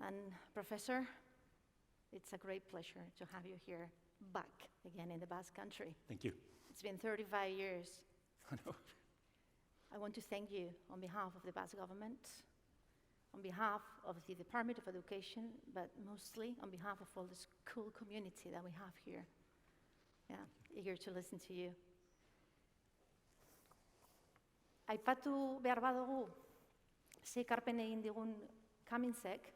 And Professor, it's a great pleasure to have you here back again in the Basque Country. Thank you. It's been 35 years. I know. I want to thank you on behalf of the Basque government, on behalf of the Department of Education, but mostly on behalf of all the school community that we have here. Yeah, eager to listen to you. Aipatu behar badugu, ze ekarpen egin digun Cumminsek,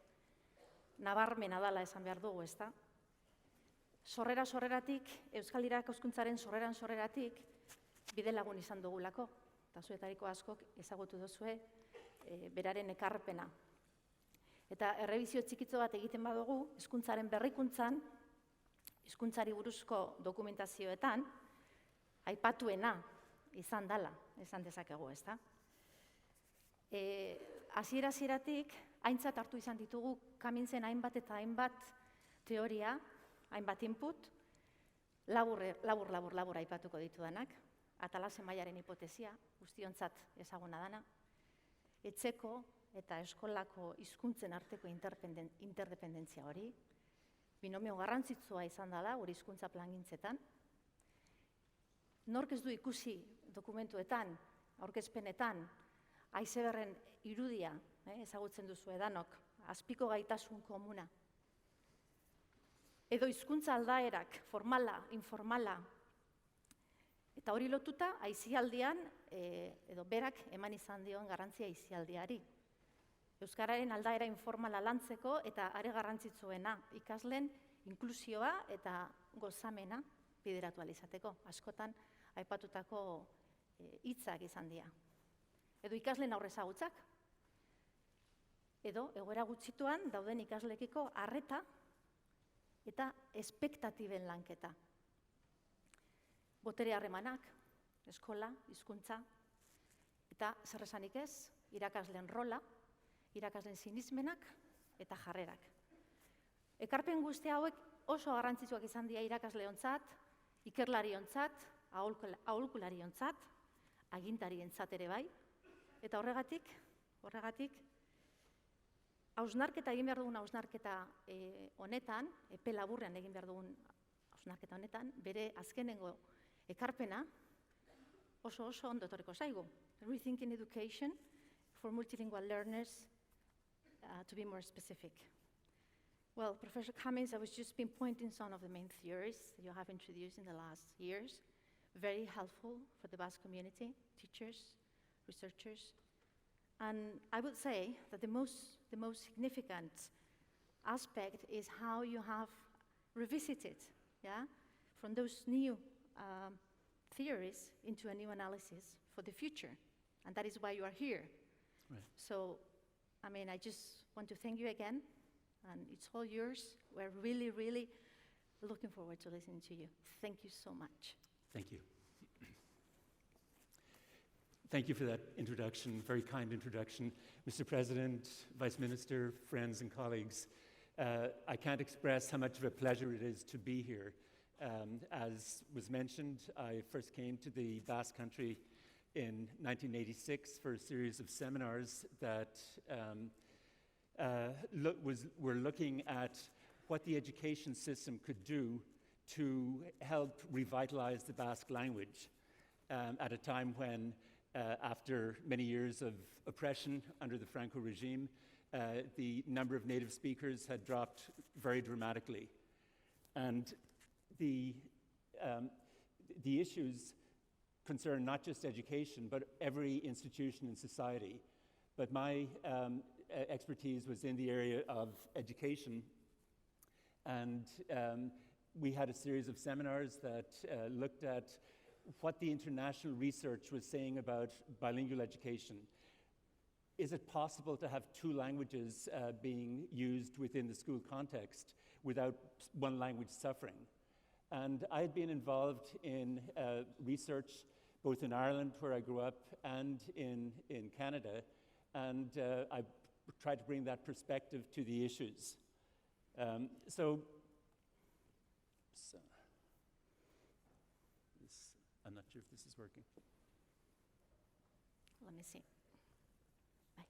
nabarmena dala esan behar dugu, ezta? Sorreratik, Euskal Irakaskuntzaren sorreratik, bide lagun izan dugulako, eta zuetariko askok ezagutu duzue beraren ekarpena. Eta errebizio txikitzo bat egiten badugu, hizkuntzaren berrikuntzan, hizkuntzari buruzko dokumentazioetan, aipatuena izan dala, esan dezakegu, ezta? Hasieratik, aintzat hartu izan ditugu Cumminsen hainbat eta hainbat teoria, hainbat input, labur aipatuko ditudanak, Atalase mailaren hipotesia, guztiontzat ezaguna dana, etxeko eta eskolako hizkuntzen arteko interdependentzia hori, binomio garrantzitsua izan dela gure hizkuntza plangintzetan, nork ez du ikusi dokumentuetan, aurkezpenetan, haizeberren irudia, ezagutzen duzu edanok, azpiko gaitasun komuna. Edo hizkuntza aldaerak, formala, informala, eta hori lotuta, aisialdian, edo berak eman izan dion garrantzia aisialdiari. Euskararen aldaera informala lantzeko eta are garrantzitsuena ikasleen inklusioa eta gozamena bideratu ahal izateko. Askotan aipatutako hitzak izan dira. Edo ikasleen aurrezagutzak, edo egoera gutxituan dauden ikaslekiko arreta eta espektatiben lanketa. Botere harremanak, eskola, hizkuntza, eta zer esanik ez, irakasleen rola, irakasleen sinismenak eta jarrerak. Ekarpen guzti hauek oso garrantzitsuak izan dira irakasleontzat, ikerlariontzat, aholkulariontzat, agintarientzat ere bai, eta horregatik, hausnarketa egin behar dugun hausnarketa honetan, epe laburrean egin behar dugun hausnarketa honetan, bere azkenengo ekarpena oso ondo etorriko zaigu. Rethinking education for multilingual learners, to be more specific. Well, Professor Cummins, I was just been pointing some of the main theories that you have introduced in the last years. Very helpful for the Basque community, teachers, researchers. And I would say that the most significant aspect is how you have revisited, from those new theories into a new analysis for the future. And that is why you are here. Right. So, I just want to thank you again, and it's all yours. We're really, really looking forward to listening to you. Thank you so much. Thank you. Thank you for that introduction, very kind introduction. Mr. President, Vice Minister, friends and colleagues, I can't express how much of a pleasure it is to be here. As was mentioned, I first came to the Basque Country in 1986 for a series of seminars that were looking at what the education system could do to help revitalize the Basque language at a time when, after many years of oppression under the Franco regime, the number of native speakers had dropped very dramatically. And the issues concern not just education, but every institution in society. But my expertise was in the area of education, and we had a series of seminars that looked at what the international research was saying about bilingual education. Is it possible to have two languages being used within the school context without one language suffering? And I had been involved in research both in Ireland, where I grew up, and in Canada, and I tried to bring that perspective to the issues. I'm not sure if this is working. Let me see. Bye.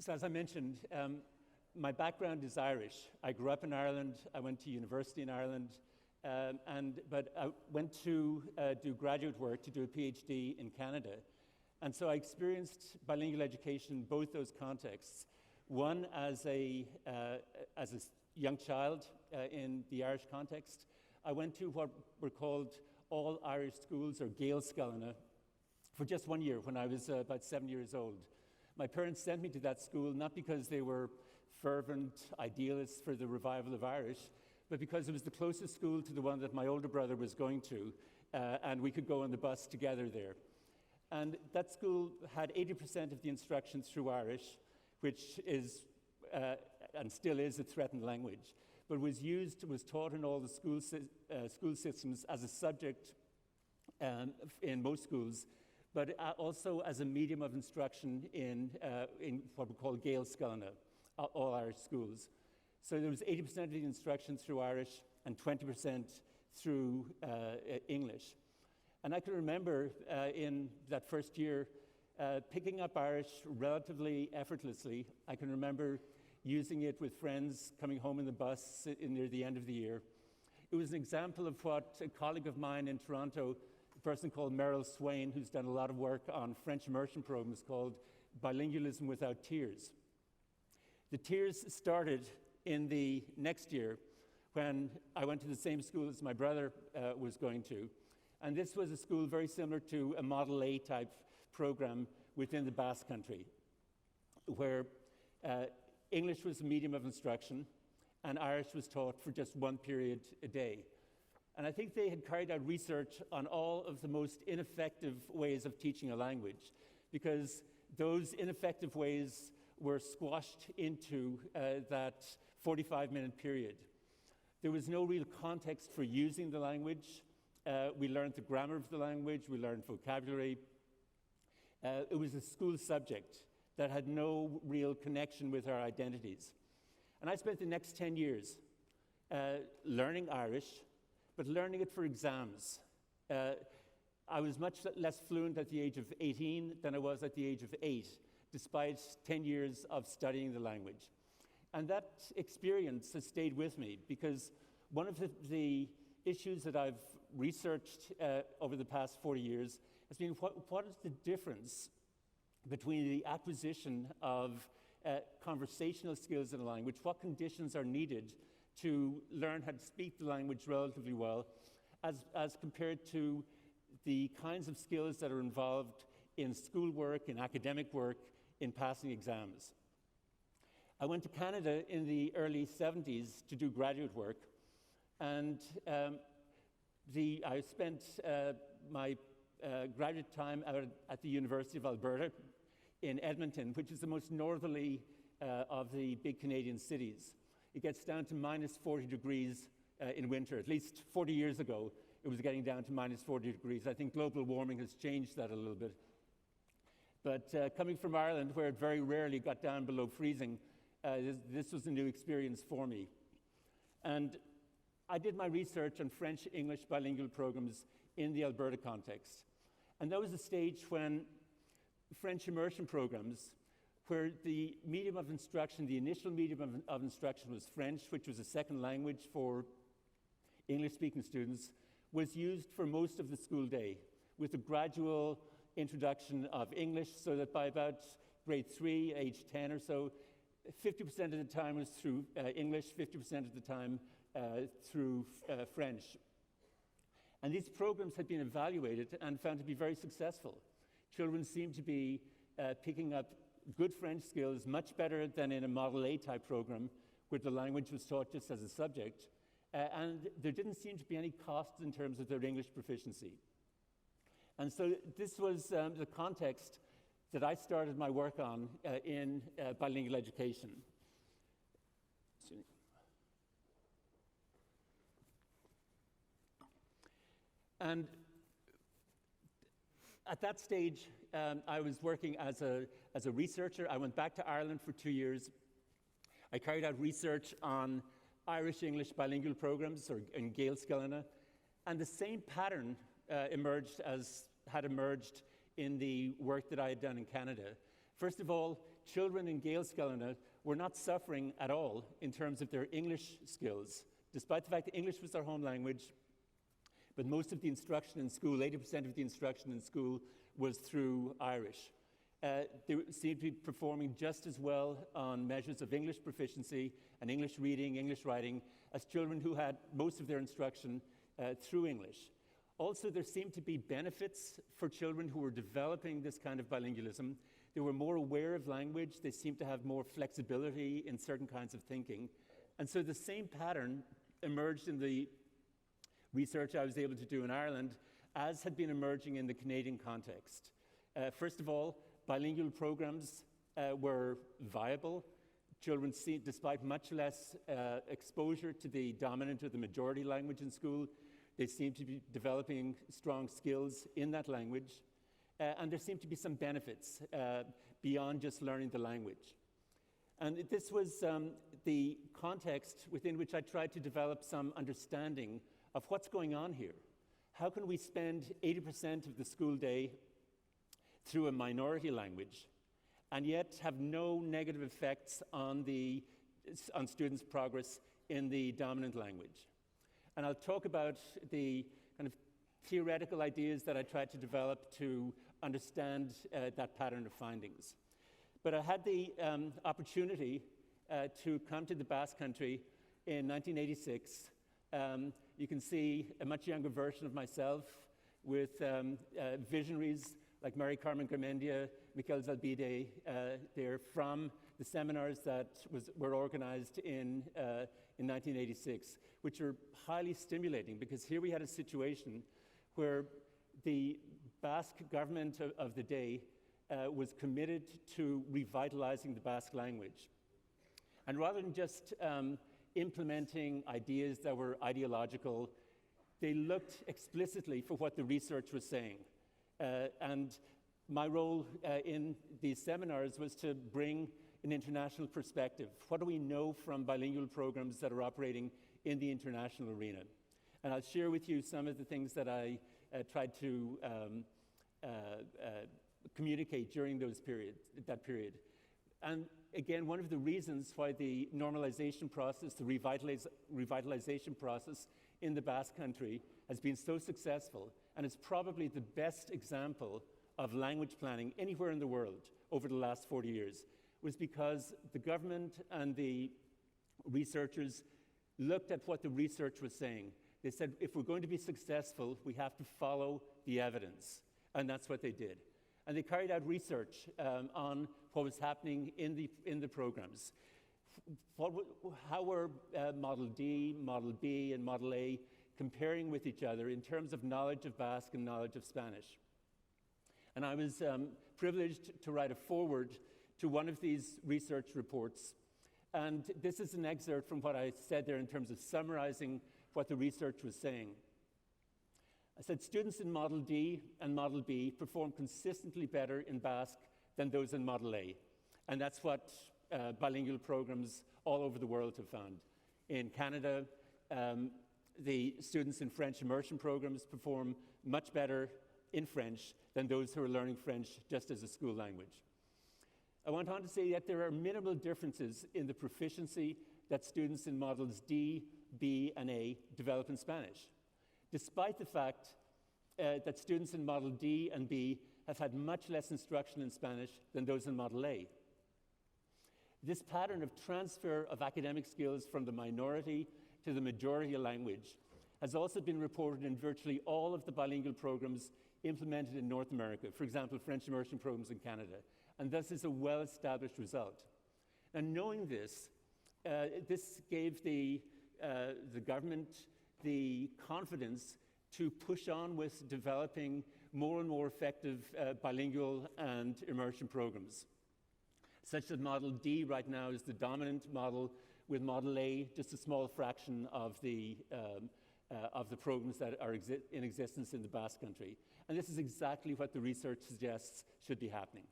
So as I mentioned, my background is Irish. I grew up in Ireland. I went to university in Ireland, but I went to do graduate work to do a PhD in Canada. And so I experienced bilingual education in both those contexts. One as a young child in the Irish context. I went to what were called all Irish schools, or Gaelscoileanna, for just 1 year when I was about 7 years old. My parents sent me to that school not because they were fervent idealists for the revival of Irish, but because it was the closest school to the one that my older brother was going to, and we could go on the bus together there. And that school had 80% of the instruction through Irish, which is, and still is, a threatened language, but was taught in all the school systems as a subject in most schools, but also as a medium of instruction in what we call Gaelscoileanna, all Irish schools. So there was 80% of the instruction through Irish and 20% through English. And I can remember in that first year picking up Irish relatively effortlessly. I can remember using it with friends coming home in the bus near the end of the year. It was an example of what a colleague of mine in Toronto, a person called Meryl Swain, who's done a lot of work on French immersion programs, called Bilingualism without tears. The tears started in the next year when I went to the same school as my brother was going to. And this was a school very similar to a Model A type program within the Basque country, where English was a medium of instruction and Irish was taught for just one period a day. And I think they had carried out research on all of the most ineffective ways of teaching a language, because those ineffective ways were squashed into that 45-minute period. There was no real context for using the language. We learned the grammar of the language, we learned vocabulary. It was a school subject that had no real connection with our identities. And I spent the next 10 years learning Irish, but learning it for exams. I was much less fluent at the age of 18 than I was at the age of 8, despite 10 years of studying the language. And that experience has stayed with me, because one of the issues that I've researched over the past 40 years has been what is the difference between the acquisition of conversational skills in a language, what conditions are needed to learn how to speak the language relatively well, as compared to the kinds of skills that are involved in schoolwork, in academic work, in passing exams. I went to Canada in the early 70s to do graduate work, and I spent my graduate time at the University of Alberta in Edmonton, which is the most northerly of the big Canadian cities. It gets down to minus 40 degrees in winter. At least 40 years ago, it was getting down to minus 40 degrees. I think global warming has changed that a little bit. But coming from Ireland, where it very rarely got down below freezing, this was a new experience for me. And I did my research on French-English bilingual programs in the Alberta context. And that was a stage when French immersion programs, where the medium of instruction, the initial medium of instruction was French, which was a second language for English-speaking students, was used for most of the school day, with a gradual introduction of English, so that by about grade 3, age 10 or so, 50% of the time was through English, 50% of the time through French. And these programs had been evaluated and found to be very successful. Children seemed to be picking up good French skills much better than in a Model A type program, where the language was taught just as a subject, and there didn't seem to be any costs in terms of their English proficiency. And so this was the context that I started my work on in bilingual education. And at that stage, I was working as a researcher. I went back to Ireland for 2 years. I carried out research on Irish-English bilingual programs, or in Gaelscoileanna, and the same pattern had emerged in the work that I had done in Canada. First of all, children in Gaelscoileanna were not suffering at all in terms of their English skills, despite the fact that English was their home language, but most of the instruction in school, 80% of the instruction in school, was through Irish. They seemed to be performing just as well on measures of English proficiency and English reading, English writing, as children who had most of their instruction through English. Also, there seemed to be benefits for children who were developing this kind of bilingualism. They were more aware of language. They seemed to have more flexibility in certain kinds of thinking. And so the same pattern emerged in the research I was able to do in Ireland, as had been emerging in the Canadian context. First of all, bilingual programs were viable. Children, despite much less exposure to the dominant or the majority language in school, they seemed to be developing strong skills in that language. And there seemed to be some benefits beyond just learning the language. And this was the context within which I tried to develop some understanding of what's going on here. How can we spend 80% of the school day through a minority language and yet have no negative effects on students' progress in the dominant language? And I'll talk about the kind of theoretical ideas that I tried to develop to understand that pattern of findings. But I had the opportunity to come to the Basque Country in 1986. You can see a much younger version of myself with visionaries like Mary Carmen Garmendia, Miquel Zalbide. They're from the seminars that were organized in 1986, which are highly stimulating, because here we had a situation where the Basque government of the day was committed to revitalizing the Basque language. And rather than just implementing ideas that were ideological, they looked explicitly for what the research was saying. And my role in these seminars was to bring an international perspective. What do we know from bilingual programs that are operating in the international arena? And I'll share with you some of the things that I tried to communicate during that period. And again, one of the reasons why the normalization process, the revitalization process in the Basque Country has been so successful, and it's probably the best example of language planning anywhere in the world over the last 40 years, was because the government and the researchers looked at what the research was saying. They said, if we're going to be successful, we have to follow the evidence. And that's what they did. And they carried out research on what was happening in the programs. How were Model D, Model B, and Model A comparing with each other in terms of knowledge of Basque and knowledge of Spanish? And I was privileged to write a foreword to one of these research reports. And this is an excerpt from what I said there in terms of summarizing what the research was saying. I said, students in Model D and Model B perform consistently better in Basque than those in Model A. And that's what bilingual programs all over the world have found. In Canada, the students in French immersion programs perform much better in French than those who are learning French just as a school language. I went on to say that there are minimal differences in the proficiency that students in Models D, B, and A develop in Spanish, despite the fact that students in Model D and B have had much less instruction in Spanish than those in Model A. This pattern of transfer of academic skills from the minority to the majority language has also been reported in virtually all of the bilingual programs implemented in North America, for example, French immersion programs in Canada. And this is a well-established result. And knowing this, this gave the government the confidence to push on with developing more and more effective bilingual and immersion programs, such that Model D right now is the dominant model, with Model A just a small fraction of the programs that are in existence in the Basque Country. And this is exactly what the research suggests should be happening.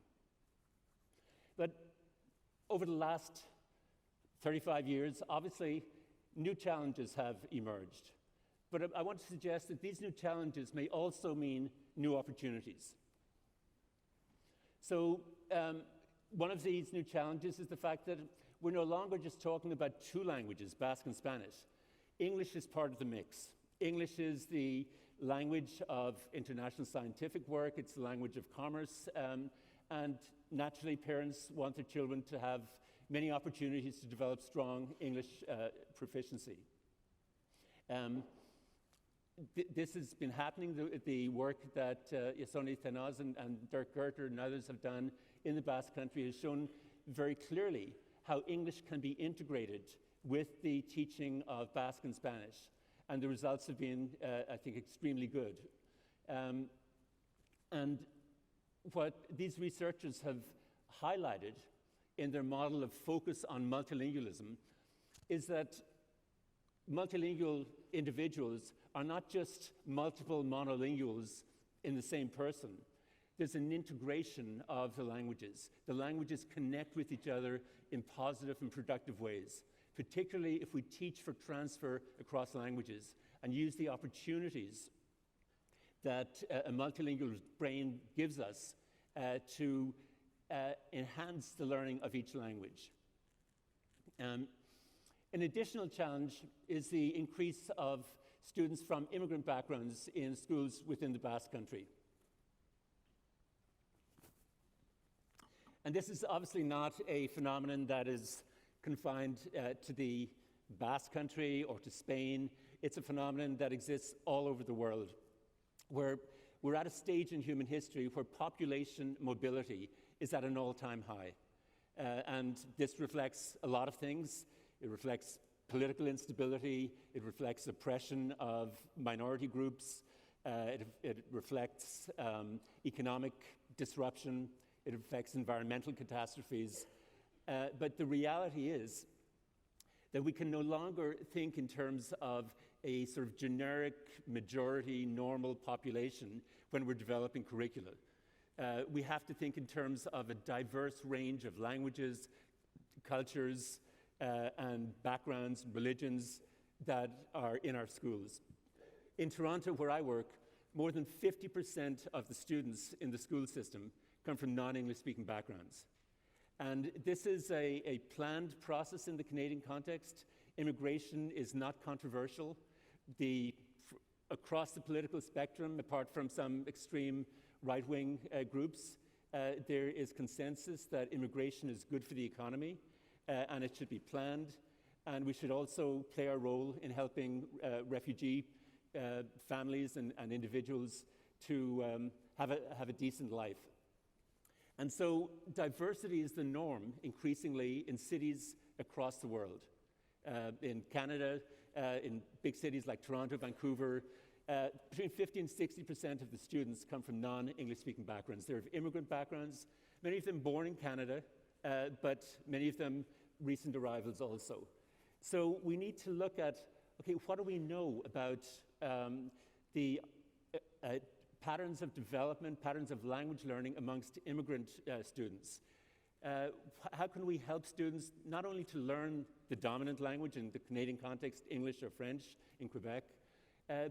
But over the last 35 years, obviously, new challenges have emerged. But I want to suggest that these new challenges may also mean new opportunities. So One of these new challenges is the fact that we're no longer just talking about two languages, Basque and Spanish. English is part of the mix. English is the language of international scientific work, it's the language of commerce, and naturally parents want their children to have many opportunities to develop strong English proficiency. This has been happening. The work that Yasoni Tenaz and Dirk Gerter and others have done in the Basque Country has shown very clearly how English can be integrated with the teaching of Basque and Spanish. And the results have been, I think, extremely good. And what these researchers have highlighted in their model of focus on multilingualism is that multilingual individuals are not just multiple monolinguals in the same person. There's an integration of the languages. The languages connect with each other in positive and productive ways, particularly if we teach for transfer across languages and use the opportunities that a multilingual brain gives us to enhance the learning of each language. An additional challenge is the increase of students from immigrant backgrounds in schools within the Basque Country. And this is obviously not a phenomenon that is confined to the Basque Country or to Spain. It's a phenomenon that exists all over the world, where we're at a stage in human history where population mobility is at an all-time high. And this reflects a lot of things. It reflects political instability, it reflects oppression of minority groups, it reflects economic disruption, it affects environmental catastrophes. But the reality is that we can no longer think in terms of a sort of generic majority normal population when we're developing curricula. We have to think in terms of a diverse range of languages, cultures, and backgrounds, religions that are in our schools. In Toronto, where I work, more than 50% of the students in the school system come from non-English speaking backgrounds. And this is a planned process in the Canadian context. Immigration is not controversial. Across the political spectrum, apart from some extreme right-wing groups, there is consensus that immigration is good for the economy, and it should be planned. And we should also play our role in helping refugee families and individuals to have a decent life. And so diversity is the norm increasingly in cities across the world. In Canada, in big cities like Toronto, Vancouver, between 50 and 60% of the students come from non-English speaking backgrounds. They're of immigrant backgrounds, many of them born in Canada, but many of them recent arrivals also. So we need to look at, okay, what do we know about the patterns of development, patterns of language learning amongst immigrant students? How can we help students not only to learn the dominant language in the Canadian context, English or French in Quebec,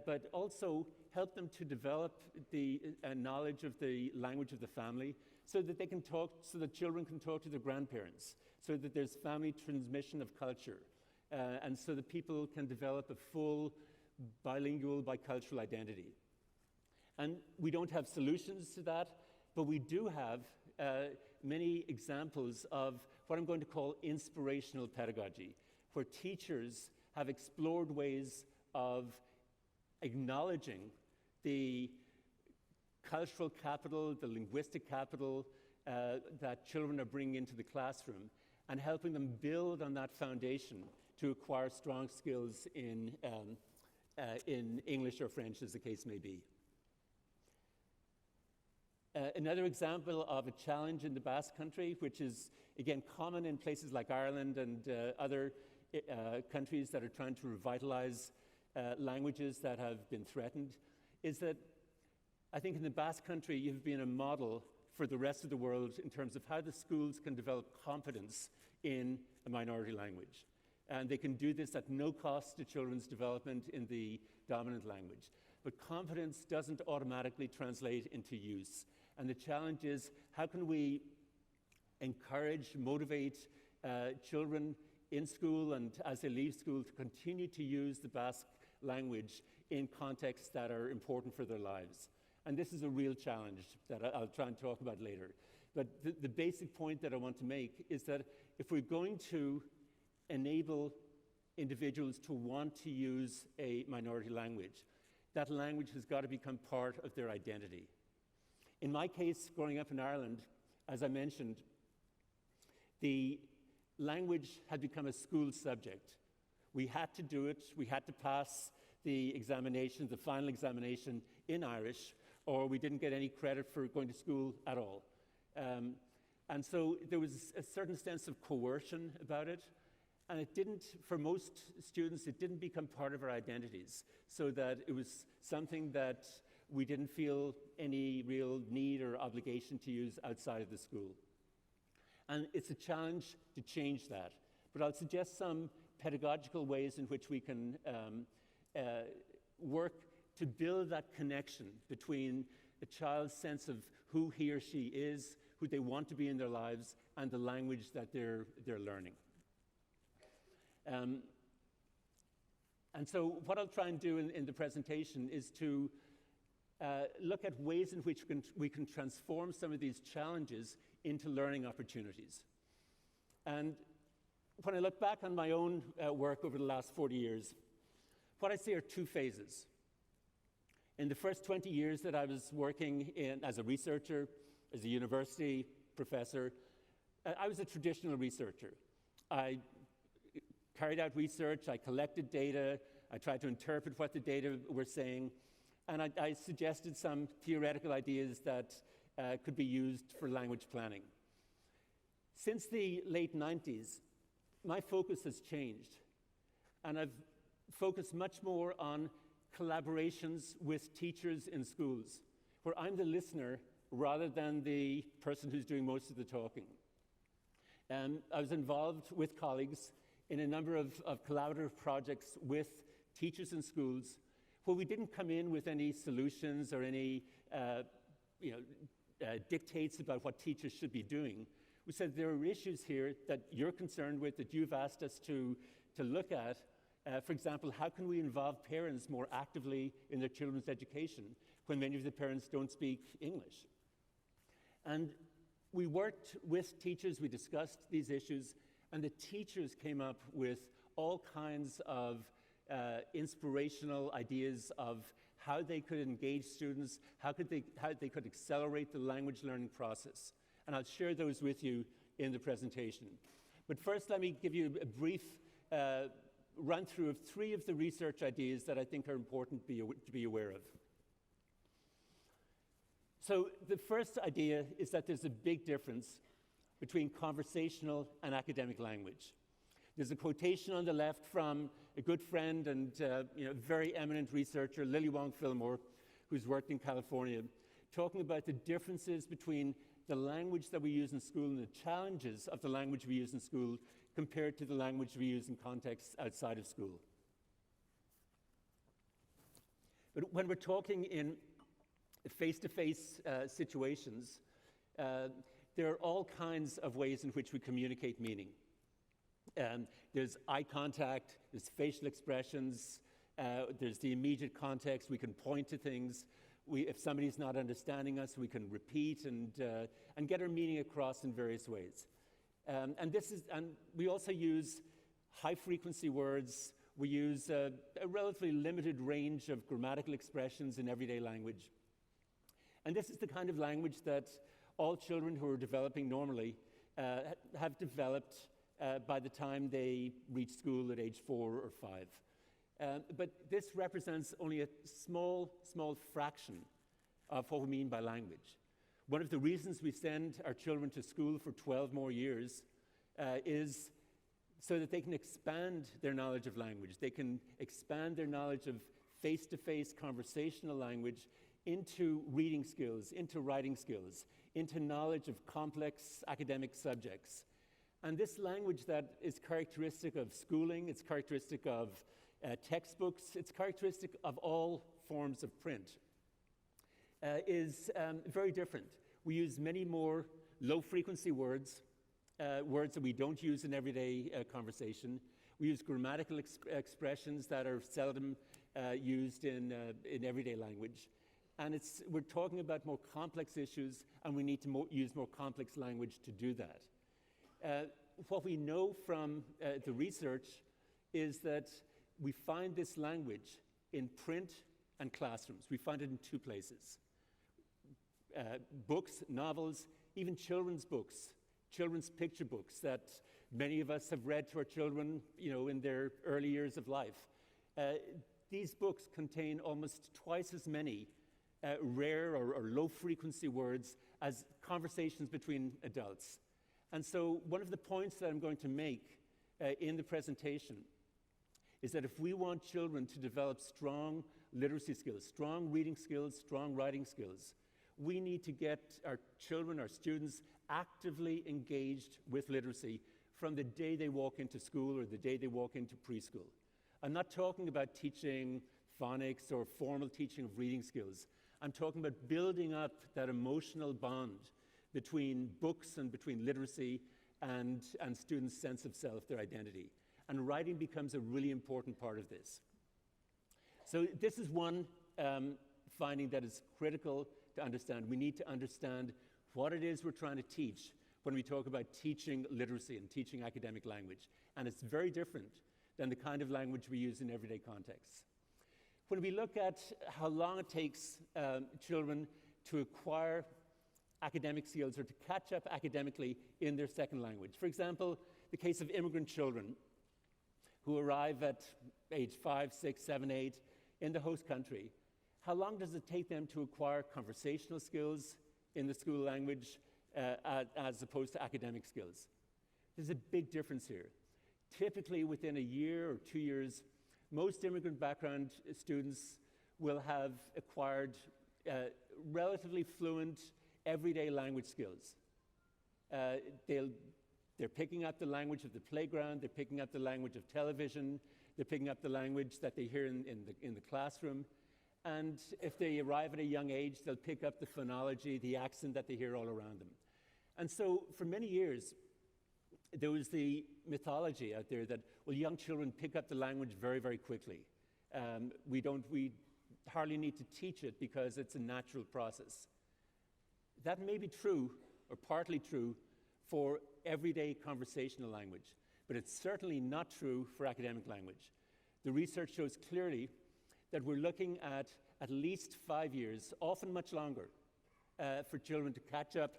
but also help them to develop the knowledge of the language of the family so that they can talk, so that children can talk to their grandparents, so that there's family transmission of culture, and so that people can develop a full bilingual, bicultural identity. And we don't have solutions to that, but we do have many examples of what I'm going to call inspirational pedagogy, where teachers have explored ways of acknowledging the cultural capital, the linguistic capital that children are bringing into the classroom, and helping them build on that foundation to acquire strong skills in English or French, as the case may be. Another example of a challenge in the Basque Country, which is, again, common in places like Ireland and other countries that are trying to revitalize languages that have been threatened, is that I think in the Basque Country you've been a model for the rest of the world in terms of how the schools can develop competence in a minority language. And they can do this at no cost to children's development in the dominant language. But competence doesn't automatically translate into use. And the challenge is, how can we encourage, motivate children in school and as they leave school to continue to use the Basque language in contexts that are important for their lives. And this is a real challenge that I'll try and talk about later. But the basic point that I want to make is that if we're going to enable individuals to want to use a minority language, that language has got to become part of their identity. In my case, growing up in Ireland, as I mentioned, the language had become a school subject. We had to do it, we had to pass the examination, the final examination in Irish, or we didn't get any credit for going to school at all. And so there was a certain sense of coercion about it, and it didn't, for most students, it didn't become part of our identities, so that it was something that we didn't feel any real need or obligation to use outside of the school. And it's a challenge to change that. But I'll suggest some pedagogical ways in which we can work to build that connection between a child's sense of who he or she is, who they want to be in their lives, and the language that they're learning. And so what I'll try and do in the presentation is to look at ways in which we can transform some of these challenges into learning opportunities. And when I look back on my own work over the last 40 years, what I see are two phases. In the first 20 years that I was working as a researcher, as a university professor, I was a traditional researcher. I carried out research, I collected data, I tried to interpret what the data were saying, and I suggested some theoretical ideas that could be used for language planning. Since the late 90s, my focus has changed, and I've focused much more on collaborations with teachers in schools, where I'm the listener rather than the person who's doing most of the talking. I was involved with colleagues in a number of collaborative projects with teachers in schools, where we didn't come in with any solutions or any dictates about what teachers should be doing. We said there are issues here that you're concerned with, that you've asked us to look at. For example, how can we involve parents more actively in their children's education when many of the parents don't speak English? And we worked with teachers, we discussed these issues, and the teachers came up with all kinds of inspirational ideas of how they could engage students, how they could accelerate the language learning process. And I'll share those with you in the presentation. But first, let me give you a brief run through of three of the research ideas that I think are important to be aware of. So the first idea is that there's a big difference between conversational and academic language. There's a quotation on the left from a good friend and very eminent researcher, Lily Wong Fillmore, who's worked in California, talking about the differences between the language that we use in school and the challenges of the language we use in school compared to the language we use in contexts outside of school. But when we're talking in face-to-face situations, there are all kinds of ways in which we communicate meaning. There's eye contact, there's facial expressions, there's the immediate context, we can point to things. If somebody's not understanding us, we can repeat and get our meaning across in various ways. And we also use high-frequency words. We use a relatively limited range of grammatical expressions in everyday language. And this is the kind of language that all children who are developing normally have developed by the time they reach school at age 4 or 5. But this represents only a small fraction of what we mean by language. One of the reasons we send our children to school for 12 more years is so that they can expand their knowledge of language. They can expand their knowledge of face-to-face conversational language into reading skills, into writing skills, into knowledge of complex academic subjects. And this language that is characteristic of schooling, it's characteristic of textbooks, it's characteristic of all forms of print, is very different. We use many more low-frequency words, words that we don't use in everyday conversation. We use grammatical expressions that are seldom used in everyday language. And we're talking about more complex issues, and we need to use more complex language to do that. What we know from the research is that we find this language in print and classrooms. We find it in two places. Books, novels, even children's books, children's picture books that many of us have read to our children, in their early years of life. These books contain almost twice as many rare or low-frequency words as conversations between adults. And so one of the points that I'm going to make in the presentation is that if we want children to develop strong literacy skills, strong reading skills, strong writing skills, we need to get our children, our students, actively engaged with literacy from the day they walk into school or the day they walk into preschool. I'm not talking about teaching phonics or formal teaching of reading skills. I'm talking about building up that emotional bond between books and between literacy and students' sense of self, their identity. And writing becomes a really important part of this. So this is one finding that is critical to understand. We need to understand what it is we're trying to teach when we talk about teaching literacy and teaching academic language. And it's very different than the kind of language we use in everyday contexts. When we look at how long it takes children to acquire academic skills or to catch up academically in their second language. For example, the case of immigrant children who arrive at age 5, 6, 7, 8 in the host country. How long does it take them to acquire conversational skills in the school language as opposed to academic skills? There's a big difference here. Typically within a year or 2 years, most immigrant background students will have acquired relatively fluent everyday language skills. They're picking up the language of the playground, they're picking up the language of television, they're picking up the language that they hear in the classroom. And if they arrive at a young age, they'll pick up the phonology, the accent that they hear all around them. And so for many years, there was the mythology out there that, well, young children pick up the language very, very quickly. We hardly need to teach it because it's a natural process. That may be true, or partly true, for everyday conversational language, but it's certainly not true for academic language. The research shows clearly that we're looking at least 5 years, often much longer, for children to catch up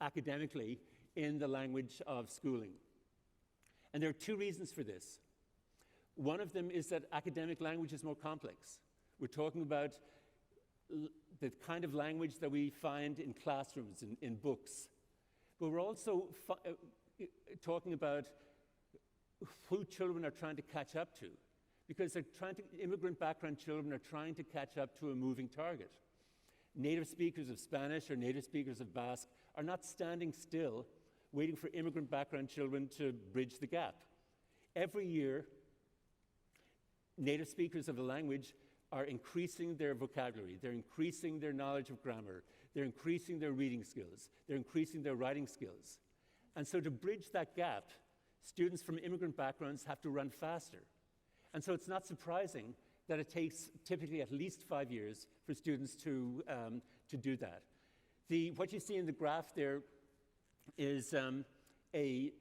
academically in the language of schooling. And there are two reasons for this. One of them is that academic language is more complex. We're talking about the kind of language that we find in classrooms, in books. But we're also talking about who children are trying to catch up to, because immigrant background children are trying to catch up to a moving target. Native speakers of Spanish or native speakers of Basque are not standing still waiting for immigrant background children to bridge the gap. Every year, native speakers of a language are increasing their vocabulary, they're increasing their knowledge of grammar, they're increasing their reading skills, they're increasing their writing skills. And so to bridge that gap, students from immigrant backgrounds have to run faster. And so it's not surprising that it takes typically at least 5 years for students to do that. What you see in the graph there is a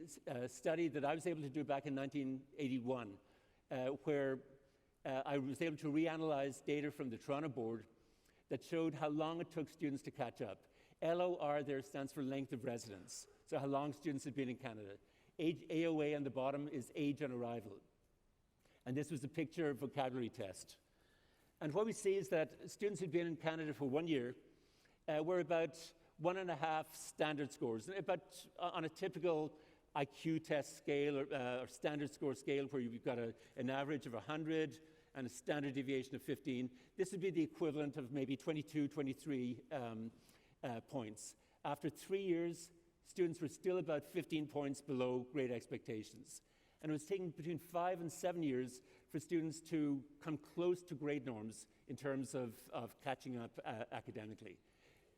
study that I was able to do back in 1981, where I was able to reanalyze data from the Toronto board that showed how long it took students to catch up. LOR there stands for length of residence, so how long students have been in Canada. AOA on the bottom is age on arrival. And this was a picture vocabulary test. And what we see is that students who'd been in Canada for 1 year were about 1.5 standard scores, about on a typical IQ test scale or standard score scale where you've got an average of 100 and a standard deviation of 15. This would be the equivalent of maybe 22, 23 points. After 3 years, students were still about 15 points below grade expectations. And it was taking between 5 and 7 years for students to come close to grade norms in terms of catching up academically.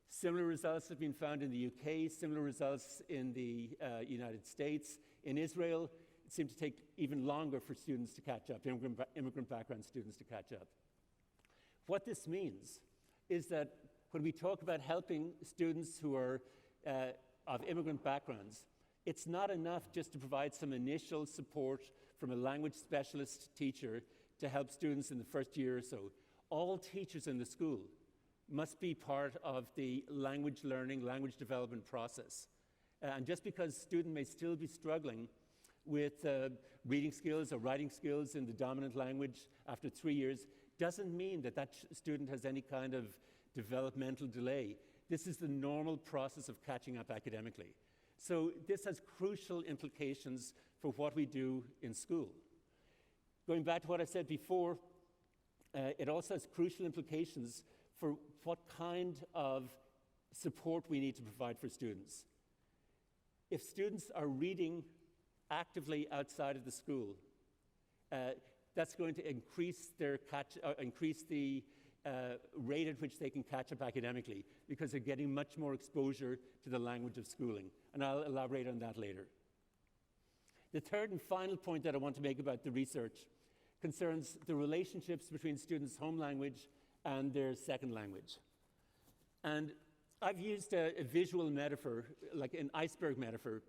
Similar results have been found in the UK, similar results in the United States. In Israel, it seemed to take even longer for students to catch up, immigrant background students to catch up. What this means is that when we talk about helping students who are of immigrant backgrounds, it's not enough just to provide some initial support from a language specialist teacher to help students in the first year or so. All teachers in the school must be part of the language learning, language development process. And just because a student may still be struggling with reading skills or writing skills in the dominant language after 3 years doesn't mean that that student has any kind of developmental delay. This is the normal process of catching up academically. So this has crucial implications for what we do in school. Going back to what I said before, it also has crucial implications for what kind of support we need to provide for students. If students are reading actively outside of the school, that's going to increase the rate at which they can catch up academically, because they're getting much more exposure to the language of schooling. And I'll elaborate on that later. The third and final point that I want to make about the research concerns the relationships between students' home language and their second language. And I've used a visual metaphor, like an iceberg metaphor,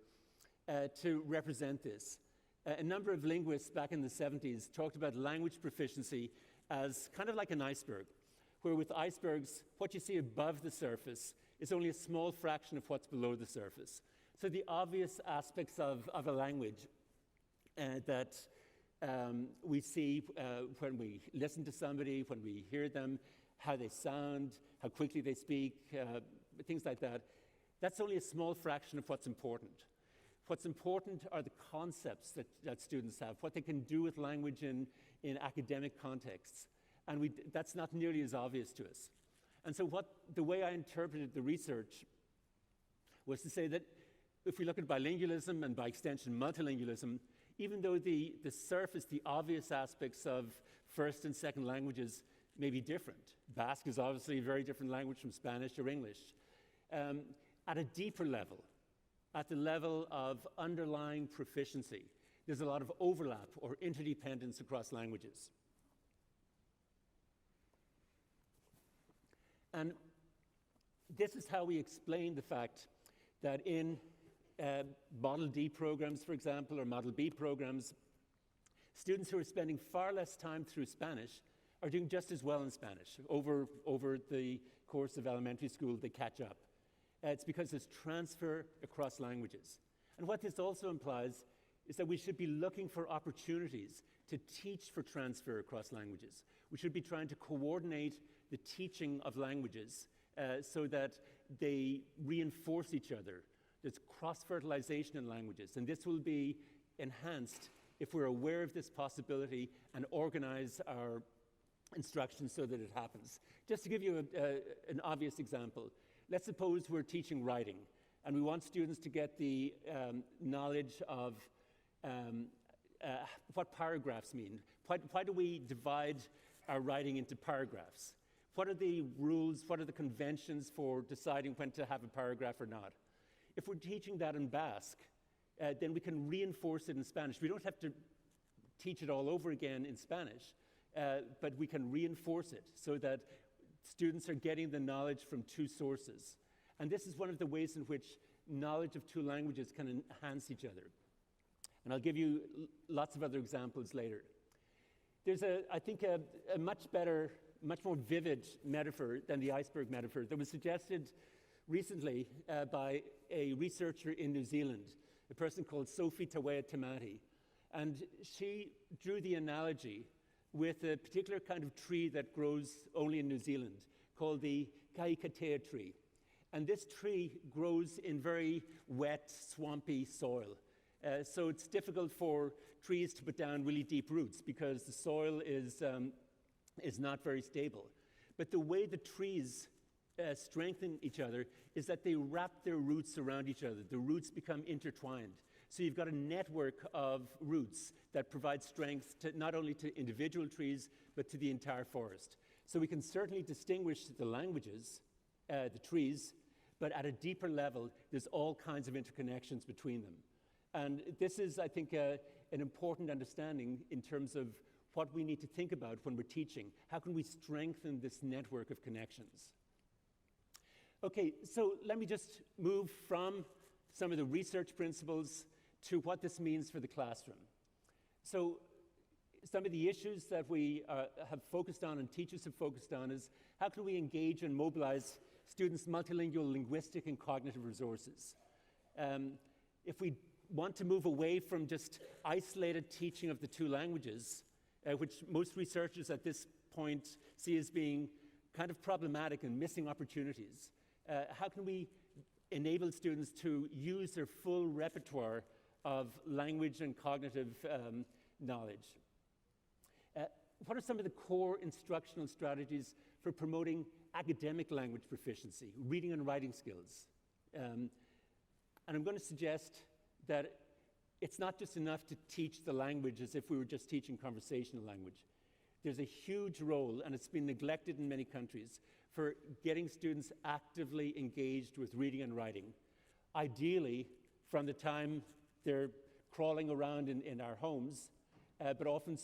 to represent this. A number of linguists back in the 70s talked about language proficiency as kind of like an iceberg, where with icebergs, what you see above the surface is only a small fraction of what's below the surface. So the obvious aspects of a language that we see when we listen to somebody, when we hear them, how they sound, how quickly they speak, things like that, that's only a small fraction of what's important. What's important are the concepts that students have, what they can do with language in academic contexts. And that's not nearly as obvious to us. And so the way I interpreted the research was to say that if we look at bilingualism and by extension multilingualism, even though the surface, the obvious aspects of first and second languages may be different. Basque is obviously a very different language from Spanish or English. At a deeper level, at the level of underlying proficiency, there's a lot of overlap or interdependence across languages. And this is how we explain the fact that in Model D programs, for example, or Model B programs, students who are spending far less time through Spanish are doing just as well in Spanish. Over the course of elementary school, they catch up. It's because there's transfer across languages. And what this also implies is that we should be looking for opportunities to teach for transfer across languages. We should be trying to coordinate the teaching of languages so that they reinforce each other. There's cross-fertilization in languages, and this will be enhanced if we're aware of this possibility and organize our instruction so that it happens. Just to give you an obvious example, let's suppose we're teaching writing, and we want students to get the knowledge of what paragraphs mean. Why do we divide our writing into paragraphs? What are the rules, what are the conventions for deciding when to have a paragraph or not? If we're teaching that in Basque, then we can reinforce it in Spanish. We don't have to teach it all over again in Spanish, but we can reinforce it so that students are getting the knowledge from two sources. And this is one of the ways in which knowledge of two languages can enhance each other. And I'll give you lots of other examples later. There's, I think, a much better, much more vivid metaphor than the iceberg metaphor that was suggested recently by a researcher in New Zealand, a person called Sophie Tawea Tamati. And she drew the analogy with a particular kind of tree that grows only in New Zealand called the Kaikatea tree. And this tree grows in very wet, swampy soil. So it's difficult for trees to put down really deep roots because the soil is not very stable. But the way the trees strengthen each other is that they wrap their roots around each other. The roots become intertwined. So you've got a network of roots that provide strength to not only to individual trees, but to the entire forest. So we can certainly distinguish the languages the trees, but at a deeper level, there's all kinds of interconnections between them. And this is, I think, an important understanding in terms of what we need to think about when we're teaching. How can we strengthen this network of connections? Okay, so let me just move from some of the research principles to what this means for the classroom. So some of the issues that we have focused on and teachers have focused on is how can we engage and mobilize students' multilingual linguistic and cognitive resources? If we want to move away from just isolated teaching of the two languages, which most researchers at this point see as being kind of problematic and missing opportunities, how can we enable students to use their full repertoire of language and cognitive knowledge? What are some of the core instructional strategies for promoting academic language proficiency, reading and writing skills? And I'm going to suggest that it's not just enough to teach the language as if we were just teaching conversational language. There's a huge role, and it's been neglected in many countries, for getting students actively engaged with reading and writing. Ideally, from the time they're crawling around in our homes, but often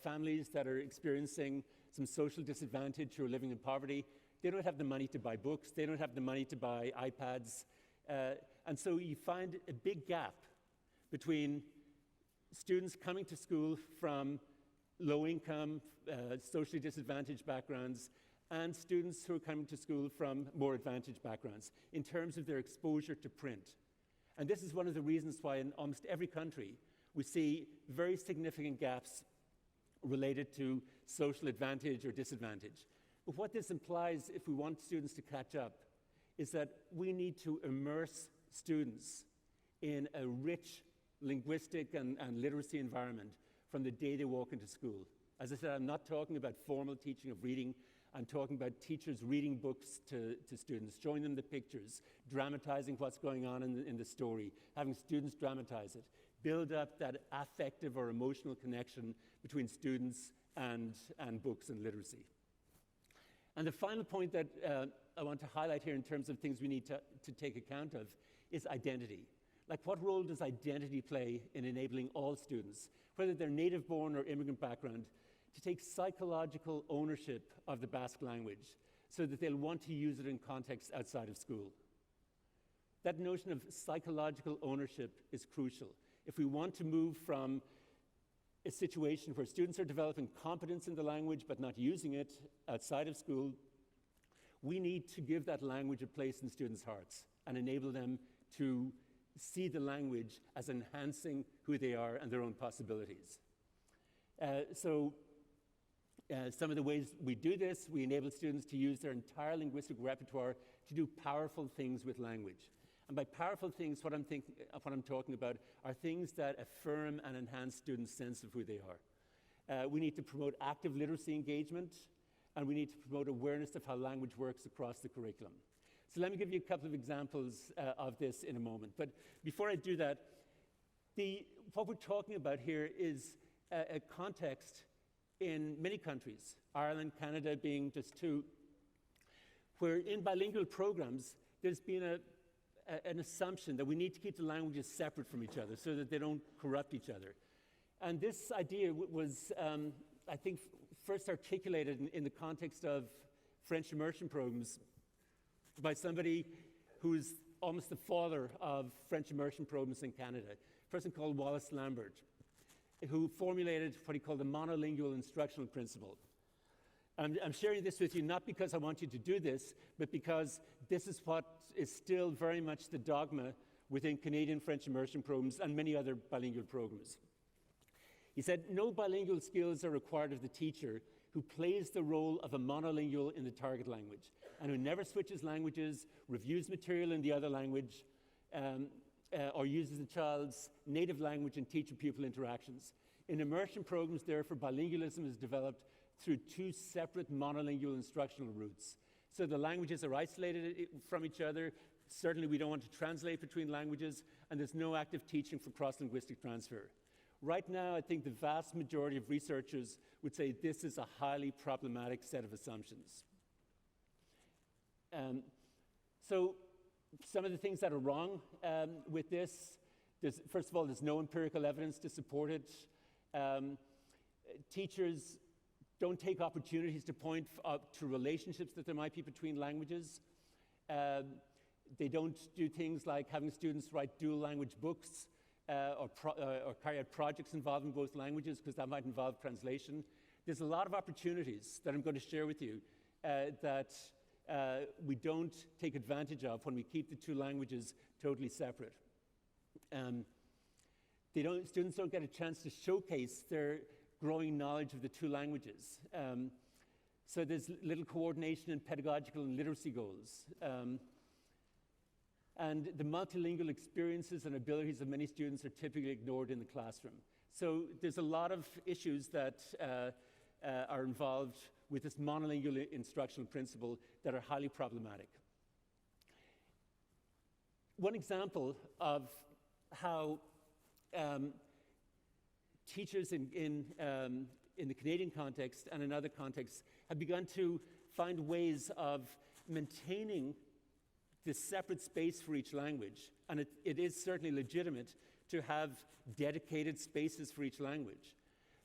families that are experiencing some social disadvantage who are living in poverty, they don't have the money to buy books, they don't have the money to buy iPads, and so you find a big gap between students coming to school from low-income, socially disadvantaged backgrounds and students who are coming to school from more advantaged backgrounds in terms of their exposure to print. And this is one of the reasons why in almost every country we see very significant gaps related to social advantage or disadvantage. But what this implies, if we want students to catch up, is that we need to immerse students in a rich linguistic and literacy environment from the day they walk into school. As I said, I'm not talking about formal teaching of reading. I'm talking about teachers reading books to students, showing them the pictures, dramatizing what's going on in the story, having students dramatize it, build up that affective or emotional connection between students and books and literacy. And the final point that I want to highlight here in terms of things we need to take account of is identity. Like, what role does identity play in enabling all students, whether they're native-born or immigrant background, to take psychological ownership of the Basque language so that they'll want to use it in contexts outside of school? That notion of psychological ownership is crucial. If we want to move from a situation where students are developing competence in the language but not using it outside of school, we need to give that language a place in students' hearts and enable them to see the language as enhancing who they are and their own possibilities. So some of the ways we do this, we enable students to use their entire linguistic repertoire to do powerful things with language. And by powerful things, what I'm talking about are things that affirm and enhance students' sense of who they are. We need to promote active literacy engagement, and we need to promote awareness of how language works across the curriculum. So let me give you a couple of examples of this in a moment. But before I do that, what we're talking about here is a context in many countries, Ireland, Canada being just two, where in bilingual programs, there's been an assumption that we need to keep the languages separate from each other so that they don't corrupt each other. And this idea was, I think, first articulated in the context of French immersion programs by somebody who's almost the father of French immersion programs in Canada, a person called Wallace Lambert, who formulated what he called the monolingual instructional principle. I'm sharing this with you not because I want you to do this, but because this is what is still very much the dogma within Canadian French immersion programs and many other bilingual programs. He said, no bilingual skills are required of the teacher who plays the role of a monolingual in the target language and who never switches languages, reviews material in the other language, or uses the child's native language in teacher-pupil interactions. In immersion programs, therefore, bilingualism is developed through two separate monolingual instructional routes. So the languages are isolated from each other. Certainly, we don't want to translate between languages, and there's no active teaching for cross-linguistic transfer. Right now, I think the vast majority of researchers would say this is a highly problematic set of assumptions. So some of the things that are wrong with this, first of all, there's no empirical evidence to support it. Teachers don't take opportunities to point to relationships that there might be between languages. They don't do things like having students write dual language books or carry out projects involving both languages, because that might involve translation. There's a lot of opportunities that I'm going to share with you that we don't take advantage of when we keep the two languages totally separate. Students don't get a chance to showcase their growing knowledge of the two languages. So there's little coordination in pedagogical and literacy goals. And the multilingual experiences and abilities of many students are typically ignored in the classroom. So there's a lot of issues that are involved with this monolingual instructional principle that are highly problematic. One example of how teachers in the Canadian context and in other contexts have begun to find ways of maintaining this separate space for each language. And it is certainly legitimate to have dedicated spaces for each language.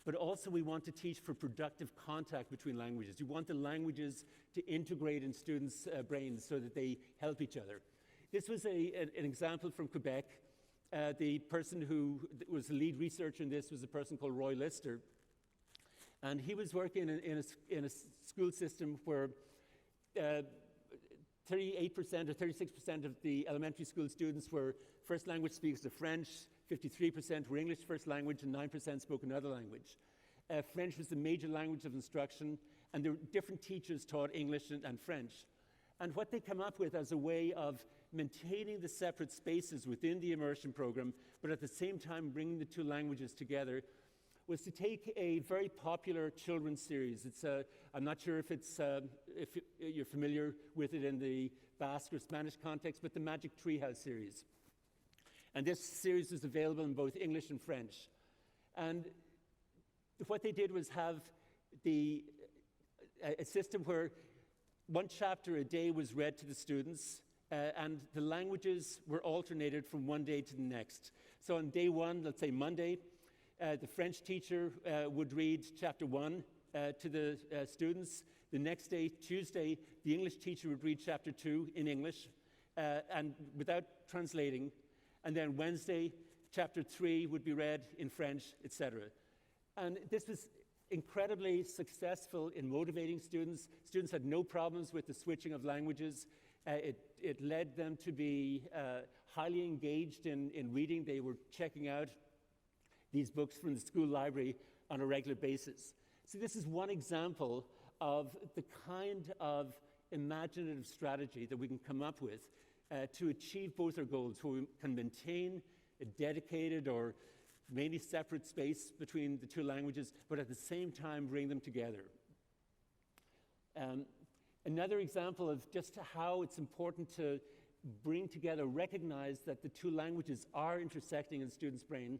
But also we want to teach for productive contact between languages. You want the languages to integrate in students' brains so that they help each other. This was an example from Quebec. The person who was the lead researcher in this was a person called Roy Lister. And he was working in a school system where 38% or 36% of the elementary school students were first language speakers of French, 53% were English first language, and 9% spoke another language. French was the major language of instruction, and there were different teachers taught English and French. And what they come up with as a way of maintaining the separate spaces within the immersion program, but at the same time bringing the two languages together, was to take a very popular children's series. I'm not sure if you're familiar with it in the Basque or Spanish context, but the Magic Treehouse series. And this series is available in both English and French. And what they did was have a system where one chapter a day was read to the students, and the languages were alternated from one day to the next. So on day one, let's say Monday, the French teacher would read chapter 1 to the students. The next day, Tuesday, the English teacher would read chapter 2 in English and without translating. And then Wednesday, chapter 3 would be read in French, etc. And this was incredibly successful in motivating students. Students had no problems with the switching of languages. It led them to be highly engaged in reading. They were checking out these books from the school library on a regular basis. So this is one example of the kind of imaginative strategy that we can come up with to achieve both our goals, where we can maintain a dedicated or mainly separate space between the two languages, but at the same time bring them together. Another example of just how it's important to bring together, recognize that the two languages are intersecting in the student's brain,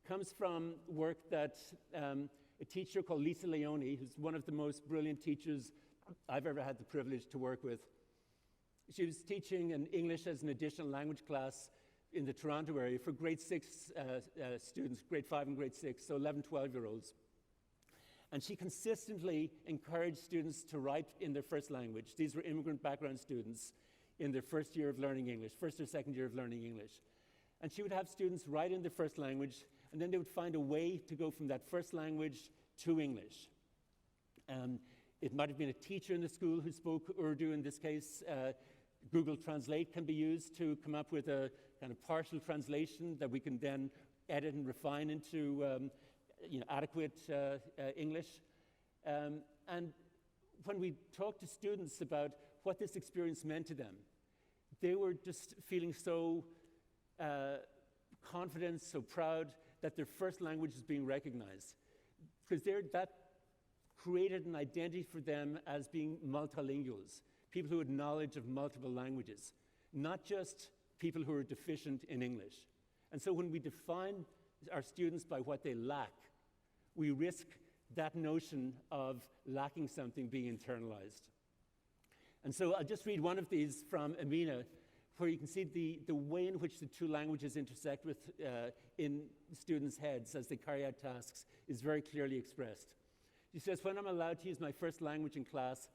comes from work that a teacher called Lisa Leone, who's one of the most brilliant teachers I've ever had the privilege to work with. She was teaching an English as an additional language class in the Toronto area for grade 6 students, grade 5 and grade 6, so 11, 12-year-olds. And she consistently encouraged students to write in their first language. These were immigrant background students in their first year of learning English, first or second year of learning English. And she would have students write in their first language, and then they would find a way to go from that first language to English. It might have been a teacher in the school who spoke Urdu in this case. Google Translate can be used to come up with a kind of partial translation that we can then edit and refine into adequate English. And when we talked to students about what this experience meant to them, they were just feeling so confident, so proud that their first language is being recognized. Because that created an identity for them as being multilinguals, people who had knowledge of multiple languages, not just people who are deficient in English. And so when we define our students by what they lack, we risk that notion of lacking something being internalized. And so I'll just read one of these from Amina, where you can see the way in which the two languages intersect in students' heads as they carry out tasks is very clearly expressed. She says, when I'm allowed to use my first language in class,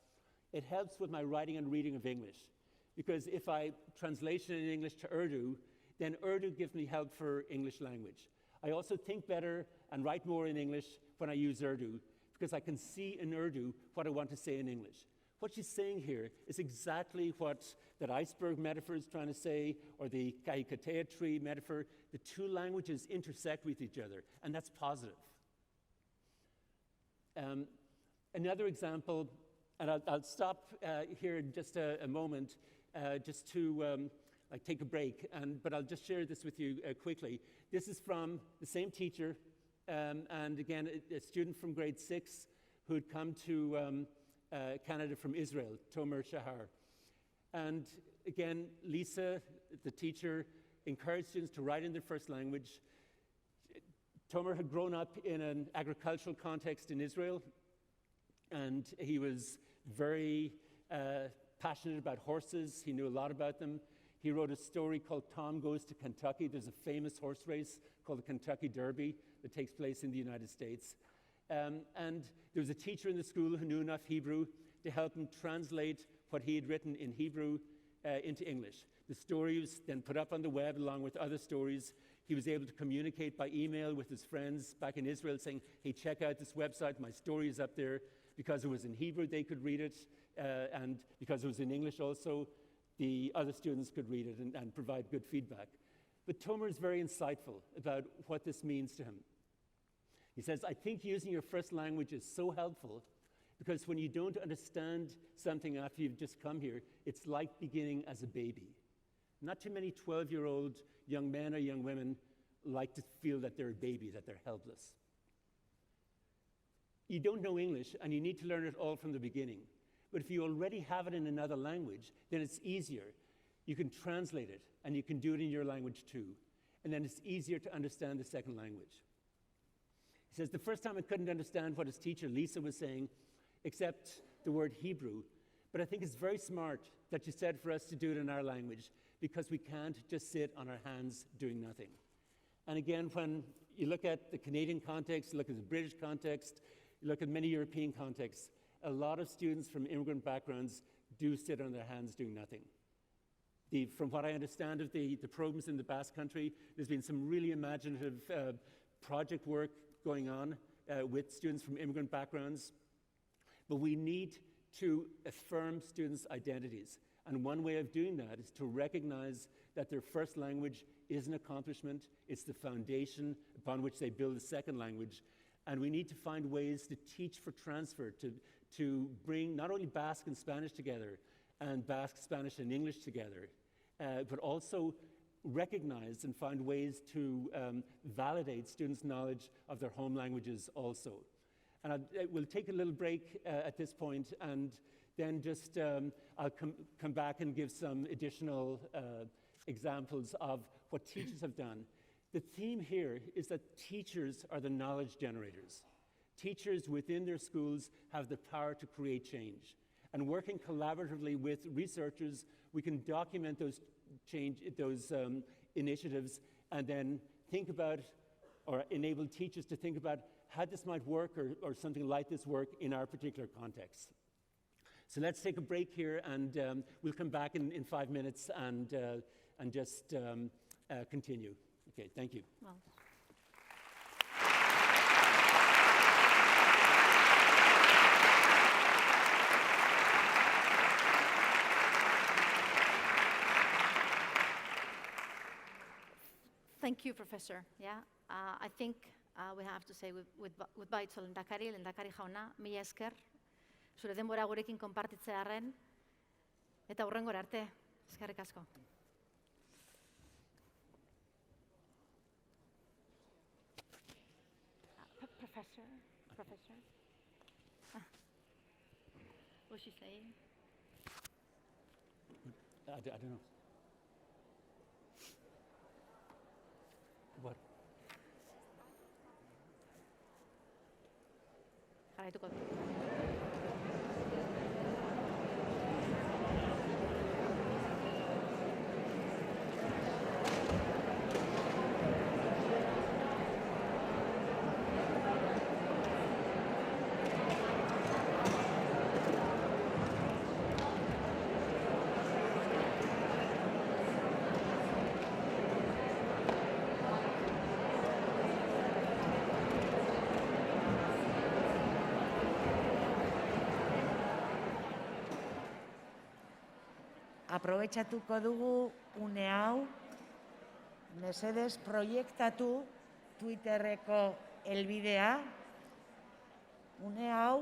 it helps with my writing and reading of English, because if I translation in English to Urdu, then Urdu gives me help for English language. I also think better and write more in English when I use Urdu, because I can see in Urdu what I want to say in English. What she's saying here is exactly what that iceberg metaphor is trying to say, or the Kaikatea tree metaphor. The two languages intersect with each other, and that's positive. Another example, and I'll stop here in just a moment, just to take a break, but I'll just share this with you quickly. This is from the same teacher, and again, a student from grade 6 who'd come to Canada from Israel, Tomer Shahar. And again, Lisa, the teacher, encouraged students to write in their first language. Tomer had grown up in an agricultural context in Israel, and he was very passionate about horses. He knew a lot about them. He wrote a story called Tom Goes to Kentucky. There's a famous horse race called the Kentucky Derby that takes place in the United States. And there was a teacher in the school who knew enough Hebrew to help him translate what he had written in Hebrew into English. The story was then put up on the web along with other stories. He was able to communicate by email with his friends back in Israel saying, hey, check out this website, my story is up there. Because it was in Hebrew, they could read it, and because it was in English also, the other students could read it and provide good feedback. But Tomer is very insightful about what this means to him. He says, I think using your first language is so helpful because when you don't understand something after you've just come here, it's like beginning as a baby. Not too many 12-year-old young men or young women like to feel that they're a baby, that they're helpless. You don't know English, and you need to learn it all from the beginning. But if you already have it in another language, then it's easier. You can translate it, and you can do it in your language too. And then it's easier to understand the second language. He says, the first time I couldn't understand what his teacher, Lisa, was saying, except the word Hebrew. But I think it's very smart that you said for us to do it in our language, because we can't just sit on our hands doing nothing. And again, when you look at the Canadian context, you look at the British context, you look at many European contexts, a lot of students from immigrant backgrounds do sit on their hands doing nothing. From what I understand of the programs in the Basque country, there's been some really imaginative project work going on with students from immigrant backgrounds. But we need to affirm students' identities. And one way of doing that is to recognize that their first language is an accomplishment. It's the foundation upon which they build a second language. And we need to find ways to teach for transfer, to bring not only Basque and Spanish together, and Basque, Spanish, and English together, but also recognize and find ways to validate students' knowledge of their home languages also. And we'll take a little break at this point, and then just I'll come back and give some additional examples of what teachers have done. The theme here is that teachers are the knowledge generators. Teachers within their schools have the power to create change. And working collaboratively with researchers, we can document those initiatives and then think about or enable teachers to think about how this might work or something like this work in our particular context. So let's take a break here, and we'll come back in 5 minutes and just continue. Okay, thank you. Well. Thank you, Professor. Yeah, I think we have to say goodbye to Lehendakari jauna, mila esker, zure denbora gurekin konpartitzearren, eta hurrengora arte, eskerrik asko. Professor. What's she saying? I don't know. What? Jarraituko dut. aprobetxatuko dugu une hau, mesedez proiektatu Twitterreko helbidea, une hau,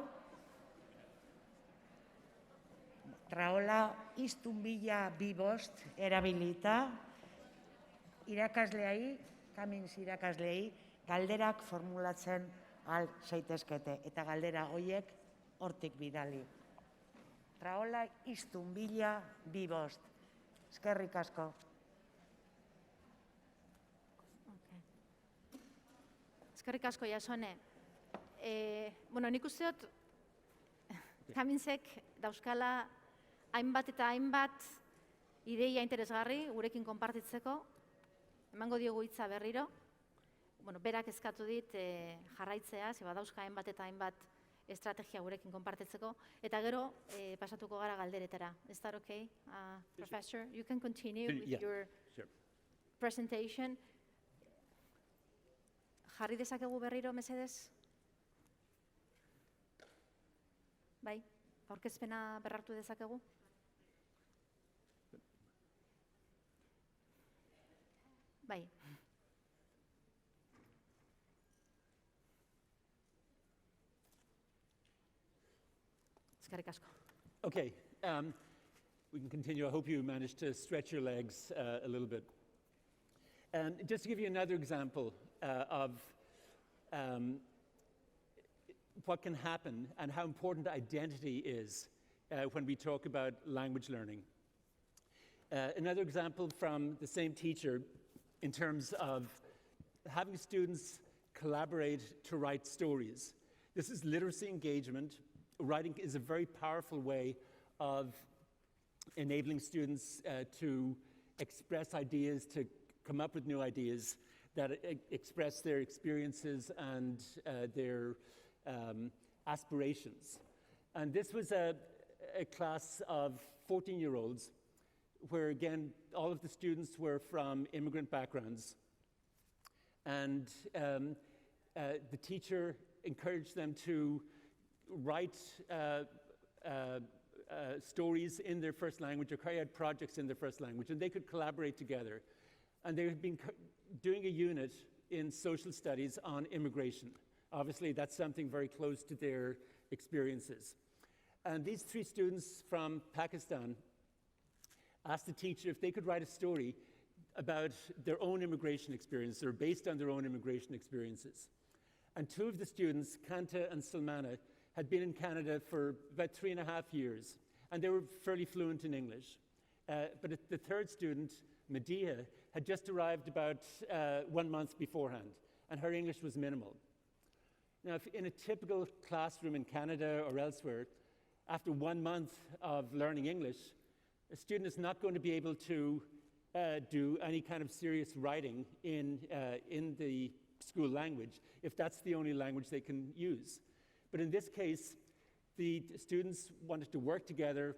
traola iztunbila 2 erabilita, irakasleai, Cummins irakasleei, galderak formulatzen ahal zaitezkete, eta galdera horiek hortik bidali. Traola iztunbila 2. Eskerrik asko. Eskerrik asko, Jasone. Nik uste dut, Cumminsek dauzkala hainbat eta hainbat ideia interesgarri gurekin konpartitzeko. Emango diogu hitza berriro. Berak eskatu dit jarraitzea, ze badauzka hainbat eta hainbat estrategia gurekin konpartitzeko. Eta gero, pasatuko gara galderetara. Is that okay, Professor? You can continue with your presentation. Jarri dezakegu berriro, mesedez? Bai, aurkezpena berrartu dezakegu? Bai. Eskerrik asko. Okay, we can continue. I hope you managed to stretch your legs a little bit. Just to give you another example of what can happen and how important identity is when we talk about language learning. Another example from the same teacher in terms of having students collaborate to write stories. This is literacy engagement. Writing is a very powerful way of enabling students to express ideas, to come up with new ideas that express their experiences and their aspirations. And this was a class of 14-year-olds where, again, all of the students were from immigrant backgrounds. And the teacher encouraged them to write stories in their first language or carry out projects in their first language, and they could collaborate together. And they had been doing a unit in social studies on immigration. Obviously, that's something very close to their experiences. And these 3 students from Pakistan asked the teacher if they could write a story about their own immigration experience or based on their own immigration experiences. And 2 of the students, Kanta and Salmana, had been in Canada for about 3.5 years, and they were fairly fluent in English. But the 3rd student, Medea, had just arrived about 1 month beforehand, and her English was minimal. Now, if in a typical classroom in Canada or elsewhere, after 1 month of learning English, a student is not going to be able to do any kind of serious writing in the school language if that's the only language they can use. But in this case, the students wanted to work together,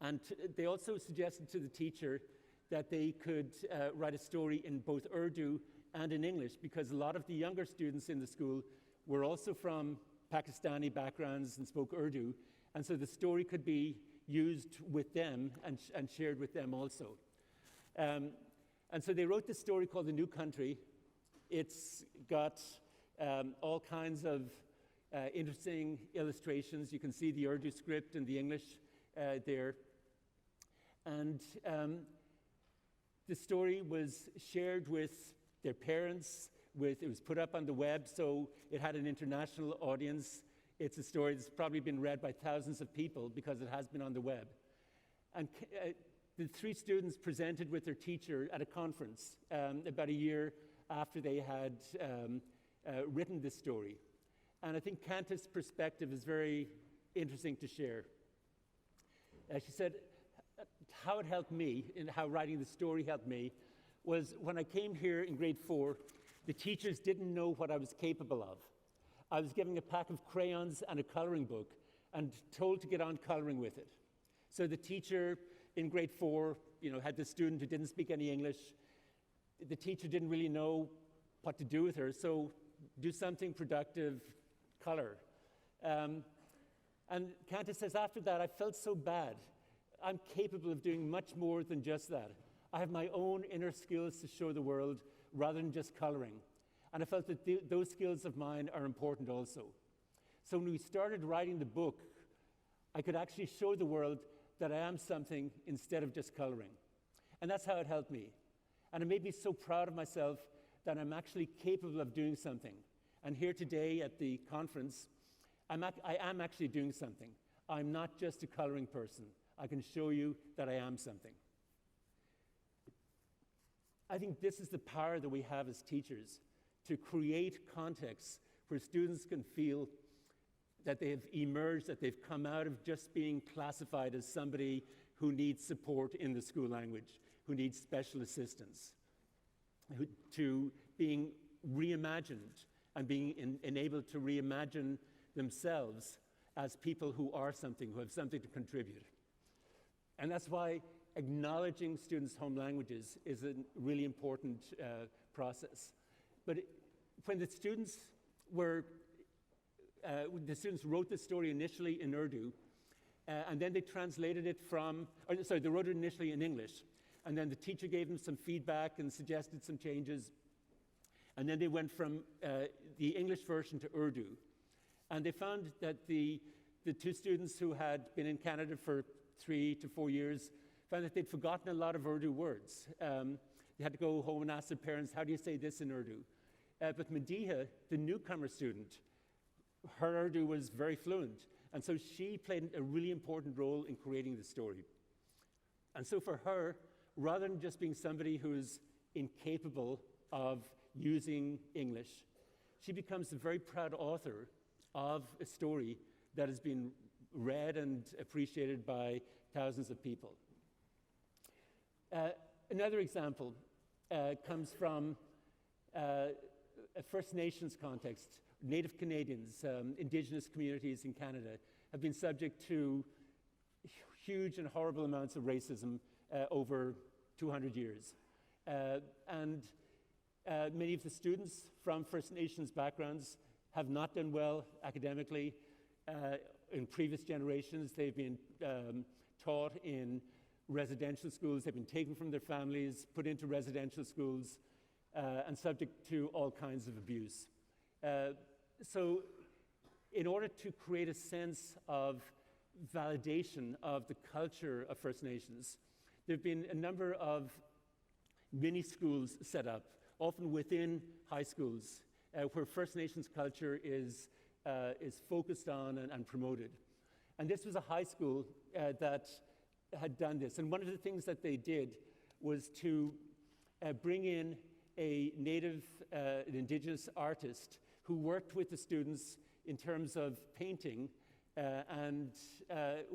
and they also suggested to the teacher that they could write a story in both Urdu and in English, because a lot of the younger students in the school were also from Pakistani backgrounds and spoke Urdu, and so the story could be used with them and shared with them also. And so they wrote this story called The New Country. It's got all kinds of interesting illustrations. You can see the Urdu script and the English there. And the story was shared with their parents. It was put up on the web, so it had an international audience. It's a story that's probably been read by thousands of people because it has been on the web. And the 3 students presented with their teacher at a conference about a year after they had written this story. And I think Kanta's perspective is very interesting to share. She said, how it helped me, and how writing the story helped me, was when I came here in grade 4, the teachers didn't know what I was capable of. I was given a pack of crayons and a coloring book and told to get on coloring with it. So the teacher in grade 4, had the student who didn't speak any English. The teacher didn't really know what to do with her, so do something productive, color. And Kanta says, after that, I felt so bad. I'm capable of doing much more than just that. I have my own inner skills to show the world rather than just coloring. And I felt that those skills of mine are important also. So when we started writing the book, I could actually show the world that I am something instead of just coloring. And that's how it helped me. And it made me so proud of myself that I'm actually capable of doing something. And here today at the conference, I am actually doing something. I'm not just a coloring person. I can show you that I am something. I think this is the power that we have as teachers, to create contexts where students can feel that they have emerged, that they've come out of just being classified as somebody who needs support in the school language, who needs special assistance, to being reimagined and being enabled to reimagine themselves as people who are something, who have something to contribute. And that's why acknowledging students' home languages is a really important process. But when the students wrote the story initially in Urdu, and then they translated it they wrote it initially in English, and then the teacher gave them some feedback and suggested some changes, and then they went from the English version to Urdu. And they found that the two students who had been in Canada for 3 to 4 years found that they'd forgotten a lot of Urdu words. They had to go home and ask their parents, how do you say this in Urdu? But Mediha, the newcomer student, her Urdu was very fluent. And so she played a really important role in creating the story. And so for her, rather than just being somebody who's incapable of using English, she becomes a very proud author of a story that has been read and appreciated by thousands of people. Another example comes from a First Nations context. Native Canadians, Indigenous communities in Canada have been subject to huge and horrible amounts of racism over 200 years. And many of the students from First Nations backgrounds have not done well academically. In previous generations, they've been taught in residential schools. They've been taken from their families, put into residential schools, and subject to all kinds of abuse. So in order to create a sense of validation of the culture of First Nations, there have been a number of mini schools set up, often within high schools, where First Nations culture is focused on and promoted. And this was a high school that had done this. And one of the things that they did was to bring in a native, an Indigenous artist who worked with the students in terms of painting and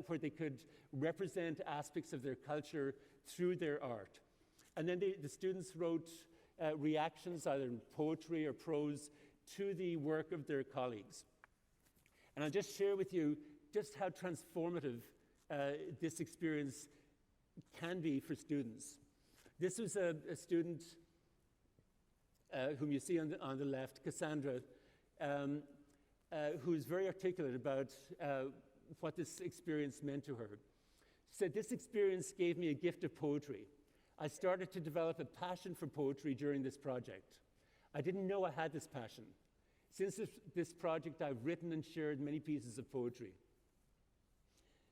where they could represent aspects of their culture through their art. And then the students wrote reactions, either in poetry or prose, to the work of their colleagues. And I'll just share with you just how transformative this experience can be for students. This was a student whom you see on the left, Cassandra, who is very articulate about what this experience meant to her. She said, "This experience gave me a gift of poetry. I started to develop a passion for poetry during this project. I didn't know I had this passion. Since this project, I've written and shared many pieces of poetry.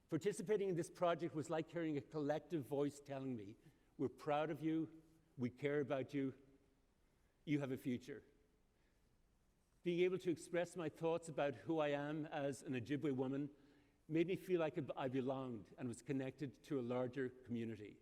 Participating in this project was like hearing a collective voice telling me, we're proud of you, we care about you, you have a future. Being able to express my thoughts about who I am as an Ojibwe woman made me feel like I belonged and was connected to a larger community."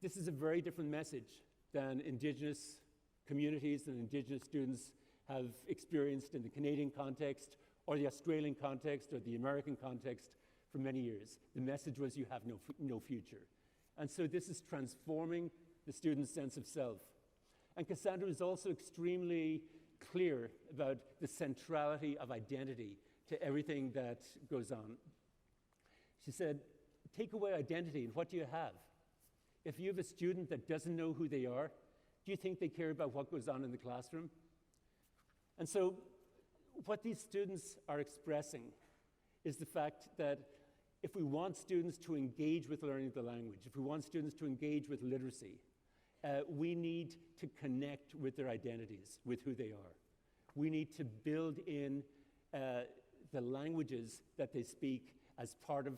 This is a very different message than Indigenous communities and Indigenous students have experienced in the Canadian context or the Australian context or the American context for many years. The message was you have no future. And so this is transforming the student's sense of self. And Cassandra is also extremely clear about the centrality of identity to everything that goes on. She said, take away identity and what do you have? If you have a student that doesn't know who they are, do you think they care about what goes on in the classroom? And so what these students are expressing is the fact that if we want students to engage with learning the language, if we want students to engage with literacy, we need to connect with their identities, with who they are. We need to build in the languages that they speak as part of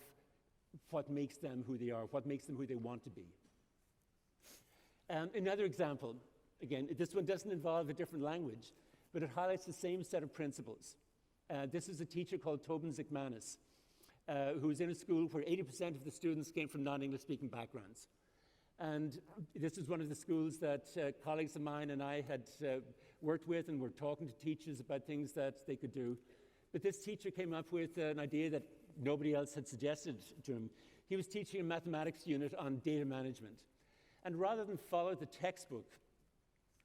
what makes them who they are, what makes them who they want to be. Another example, again, this one doesn't involve a different language, but it highlights the same set of principles. This is a teacher called Tobin Zikmanis, who was in a school where 80% of the students came from non-English speaking backgrounds. And this is one of the schools that colleagues of mine and I had worked with, and were talking to teachers about things that they could do. But this teacher came up with an idea that nobody else had suggested to him. He was teaching a mathematics unit on data management. And rather than follow the textbook,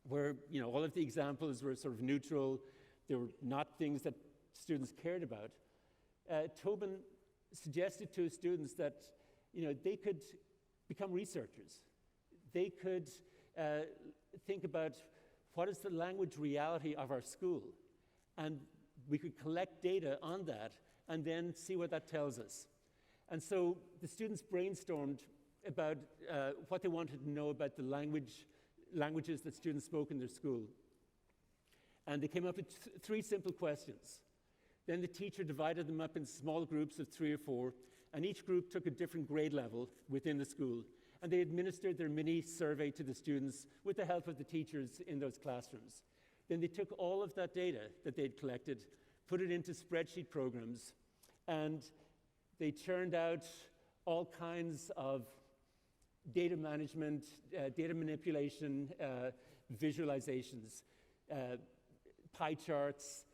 where all of the examples were sort of neutral, they were not things that students cared about, Tobin suggested to his students that they could become researchers. They could think about what is the language reality of our school, and we could collect data on that and then see what that tells us. And so the students brainstormed about what they wanted to know about the languages that students spoke in their school. And they came up with three simple questions. Then the teacher divided them up in small groups of 3 or 4, and each group took a different grade level within the school. And they administered their mini survey to the students with the help of the teachers in those classrooms. Then they took all of that data that they'd collected, put it into spreadsheet programs, and they churned out all kinds of data management, data manipulation, visualizations, pie charts,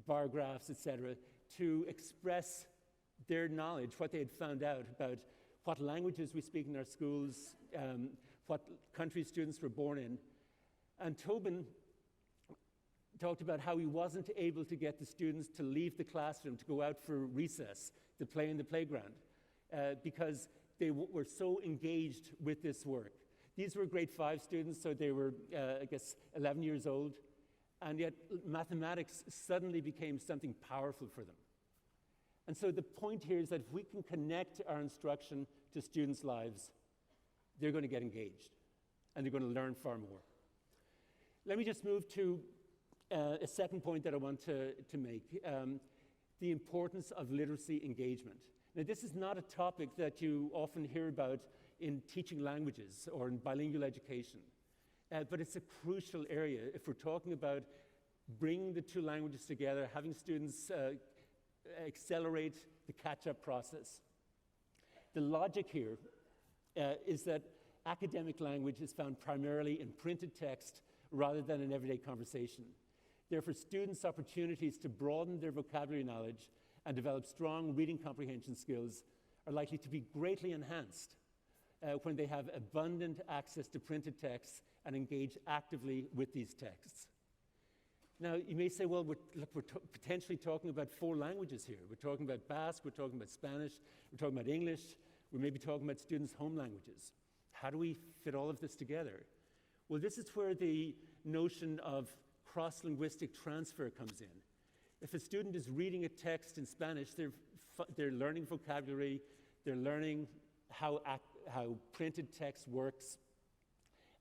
bar graphs, etc., to express their knowledge, what they had found out about what languages we speak in our schools, what countries students were born in. And Tobin talked about how he wasn't able to get the students to leave the classroom to go out for recess, to play in the playground, because they were so engaged with this work. These were grade 5 students, so they were, 11 years old, and yet mathematics suddenly became something powerful for them. And so the point here is that if we can connect our instruction to students' lives, they're going to get engaged, and they're going to learn far more. Let me just move to a second point that I want to make, the importance of literacy engagement. Now, this is not a topic that you often hear about in teaching languages or in bilingual education, but it's a crucial area if we're talking about bringing the two languages together, having students accelerate the catch-up process. The logic here is that academic language is found primarily in printed text rather than in everyday conversation. Therefore, students' opportunities to broaden their vocabulary knowledge and develop strong reading comprehension skills are likely to be greatly enhanced when they have abundant access to printed texts and engage actively with these texts. Now, you may say, well, we're potentially talking about 4 languages here. We're talking about Basque, we're talking about Spanish, we're talking about English, we may be talking about students' home languages. How do we fit all of this together? Well, this is where the notion of cross-linguistic transfer comes in. If a student is reading a text in Spanish, they're learning vocabulary, they're learning how printed text works.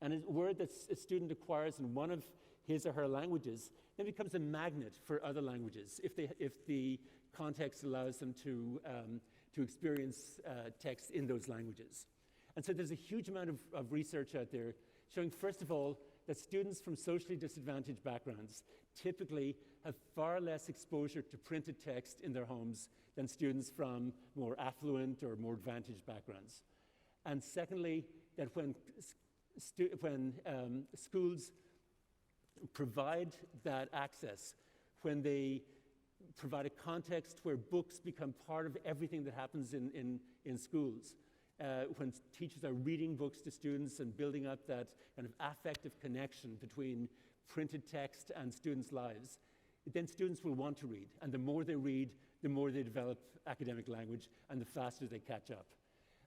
And a word that a student acquires in one of his or her languages then becomes a magnet for other languages if the context allows them to experience text in those languages. And so there's a huge amount of research out there showing, first of all, that students from socially disadvantaged backgrounds typically have far less exposure to printed text in their homes than students from more affluent or more advantaged backgrounds. And secondly, that when schools provide that access, when they provide a context where books become part of everything that happens in schools, when teachers are reading books to students and building up that kind of affective connection between printed text and students' lives, then students will want to read. And the more they read, the more they develop academic language, and the faster they catch up.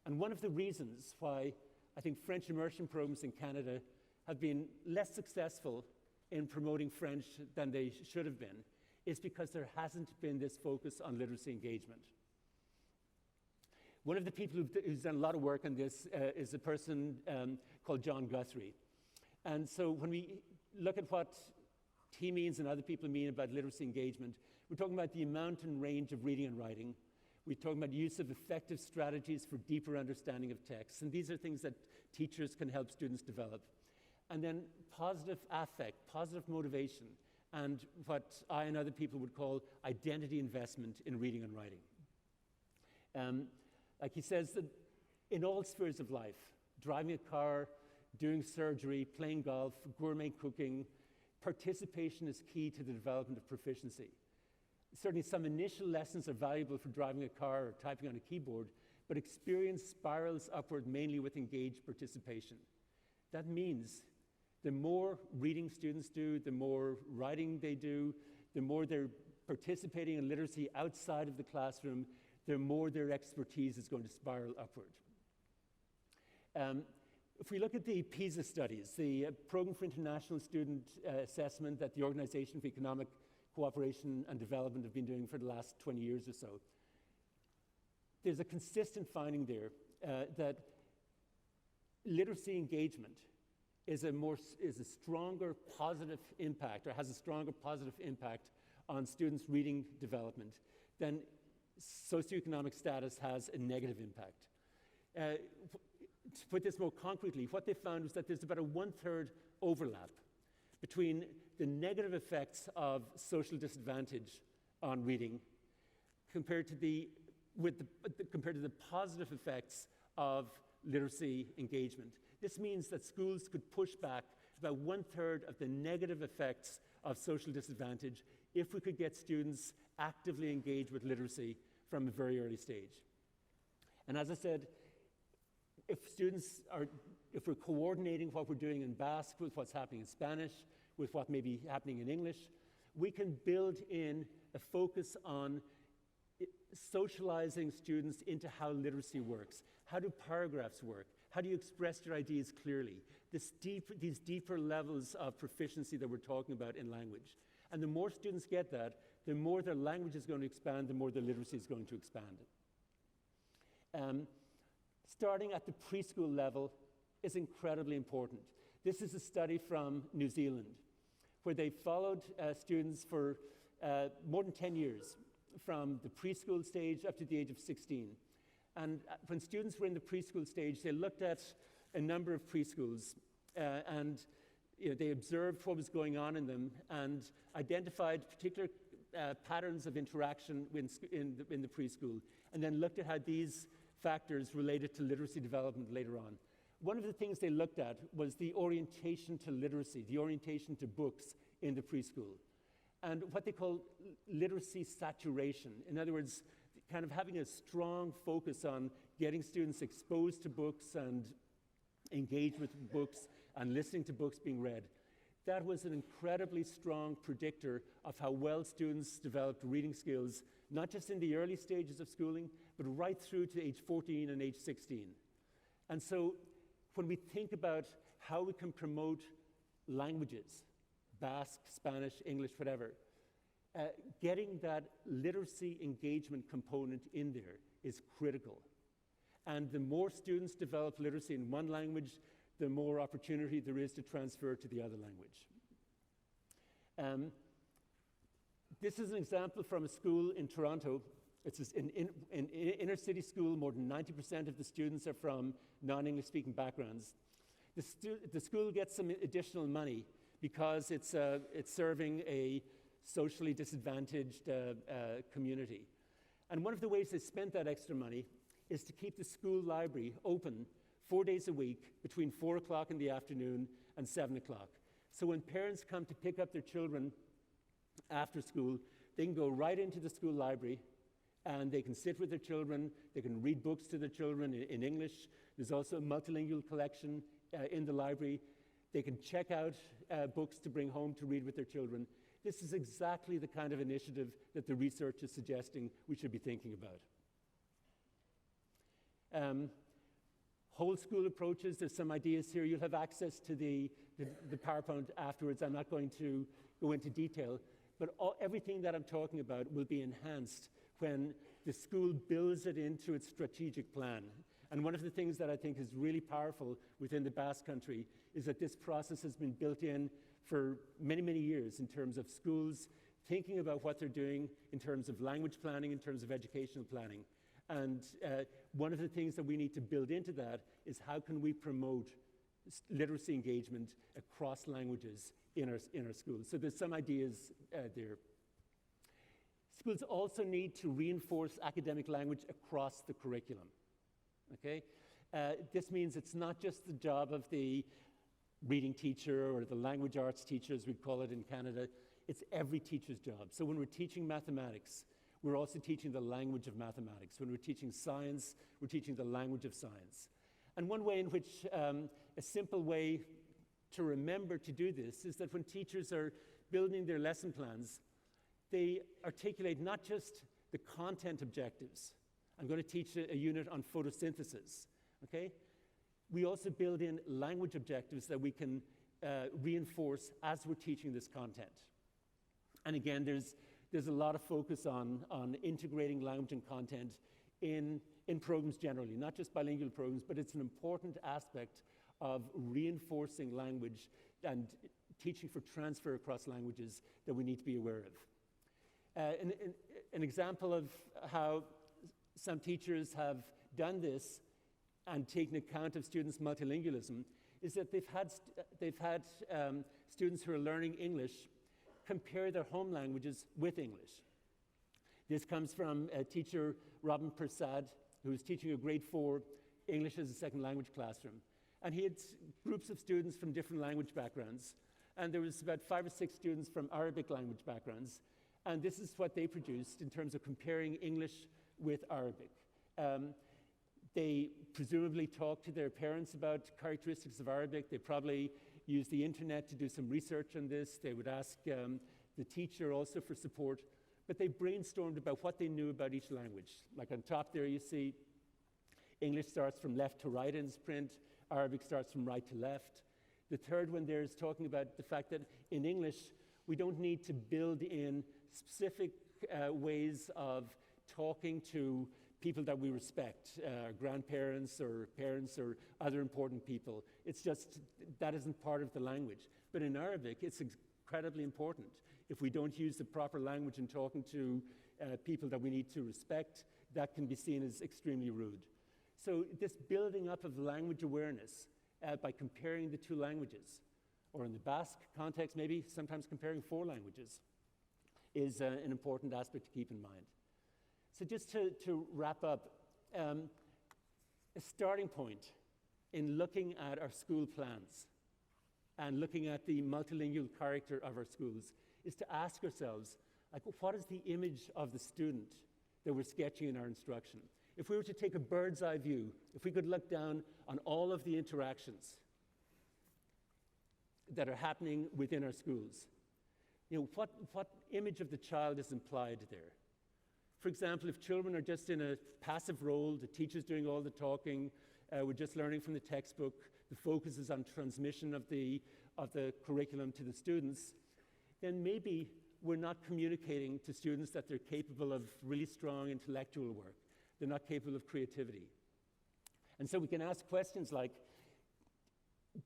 And one of the reasons why I think French immersion programs in Canada have been less successful in promoting French than they should have been is because there hasn't been this focus on literacy engagement. One of the people who's done a lot of work on this is a person called John Guthrie. And so when we look at what he means and other people mean about literacy engagement, we're talking about the amount and range of reading and writing. We're talking about use of effective strategies for deeper understanding of text. And these are things that teachers can help students develop. And then positive affect, positive motivation, and what I and other people would call identity investment in reading and writing. Like he says, that in all spheres of life, driving a car, doing surgery, playing golf, gourmet cooking, participation is key to the development of proficiency. Certainly some initial lessons are valuable for driving a car or typing on a keyboard, but experience spirals upward mainly with engaged participation. That means the more reading students do, the more writing they do, the more they're participating in literacy outside of the classroom, the more their expertise is going to spiral upward. If we look at the PISA studies, the Program for International Student Assessment that the Organization for Economic Cooperation and Development have been doing for the last 20 years or so, there's a consistent finding there that literacy engagement is a stronger positive impact, or has a stronger positive impact on students' reading development than socioeconomic status has a negative impact. To put this more concretely, what they found was that there's about a 1/3 overlap between the negative effects of social disadvantage on reading compared to the positive effects of literacy engagement. This means that schools could push back about 1/3 of the negative effects of social disadvantage if we could get students actively engaged with literacy from a very early stage. And as I said, if we're coordinating what we're doing in Basque with what's happening in Spanish, with what may be happening in English, we can build in a focus on socializing students into how literacy works. How do paragraphs work? How do you express your ideas clearly? These deeper levels of proficiency that we're talking about in language. And the more students get that, the more their language is going to expand, the more their literacy is going to expand. Starting at the preschool level is incredibly important. This is a study from New Zealand, where they followed students for more than 10 years, from the preschool stage up to the age of 16. And when students were in the preschool stage, they looked at a number of preschools and they observed what was going on in them and identified particular patterns of interaction in the preschool, and then looked at how these factors related to literacy development later on. One of the things they looked at was the orientation to literacy, the orientation to books in the preschool, and what they call literacy saturation. In other words, kind of having a strong focus on getting students exposed to books and engaged with books and listening to books being read. That was an incredibly strong predictor of how well students developed reading skills, not just in the early stages of schooling, but right through to age 14 and age 16. And so when we think about how we can promote languages, Basque, Spanish, English, whatever, getting that literacy engagement component in there is critical. And the more students develop literacy in one language, the more opportunity there is to transfer to the other language. This is an example from a school in Toronto. It's an inner city school. More than 90% of the students are from non-English speaking backgrounds. The school gets some additional money because it's serving a socially disadvantaged community. And one of the ways they spent that extra money is to keep the school library open 4 days a week between 4 o'clock in the afternoon and 7 o'clock. So when parents come to pick up their children after school, they can go right into the school library and they can sit with their children, they can read books to their children in English. There's also a multilingual collection in the library. They can check out books to bring home to read with their children. This is exactly the kind of initiative that the research is suggesting we should be thinking about. Whole school approaches, there's some ideas here. You'll have access to the PowerPoint afterwards. I'm not going to go into detail, but everything that I'm talking about will be enhanced when the school builds it into its strategic plan. And one of the things that I think is really powerful within the Basque Country is that this process has been built in for many, many years in terms of schools thinking about what they're doing in terms of language planning, in terms of educational planning. And one of the things that we need to build into that is how can we promote literacy engagement across languages in our schools. So there's some ideas there. Schools also need to reinforce academic language across the curriculum. Okay? This means it's not just the job of the reading teacher or the language arts teacher, as we'd call it in Canada. It's every teacher's job. So when we're teaching mathematics, we're also teaching the language of mathematics. When we're teaching science, we're teaching the language of science. And one way in which, a simple way to remember to do this is that when teachers are building their lesson plans, they articulate not just the content objectives. I'm going to teach a unit on photosynthesis, okay? We also build in language objectives that we can reinforce as we're teaching this content. And again, there's a lot of focus on integrating language and content in programs generally, not just bilingual programs, but it's an important aspect of reinforcing language and teaching for transfer across languages that we need to be aware of. An example of how some teachers have done this and taken account of students' multilingualism is that they've had students who are learning English compare their home languages with English. This comes from teacher Robin Persad, who was teaching a grade 4 English as a second language classroom. And he had groups of students from different language backgrounds. And there was about 5 or 6 students from Arabic language backgrounds. And this is what they produced in terms of comparing English with Arabic. They presumably talked to their parents about characteristics of Arabic. They probably used the internet to do some research on this. They would ask the teacher also for support. But they brainstormed about what they knew about each language. Like on top there you see English starts from left to right in its print. Arabic starts from right to left. The third one there is talking about the fact that in English, we don't need to build in specific ways of talking to people that we respect, grandparents or parents or other important people. It's just, that isn't part of the language. But in Arabic, it's incredibly important. If we don't use the proper language in talking to people that we need to respect, that can be seen as extremely rude. So this building up of language awareness by comparing the two languages, or in the Basque context, maybe sometimes comparing 4 languages, is an important aspect to keep in mind. So just to wrap up, a starting point in looking at our school plans and looking at the multilingual character of our schools is to ask ourselves, like, what is the image of the student that we're sketching in our instruction? If we were to take a bird's eye view, if we could look down on all of the interactions that are happening within our schools, you know, what image of the child is implied there? For example, if children are just in a passive role, the teacher's doing all the talking, we're just learning from the textbook, the focus is on transmission of the curriculum to the students, then maybe we're not communicating to students that they're capable of really strong intellectual work. They're not capable of creativity. And so we can ask questions like,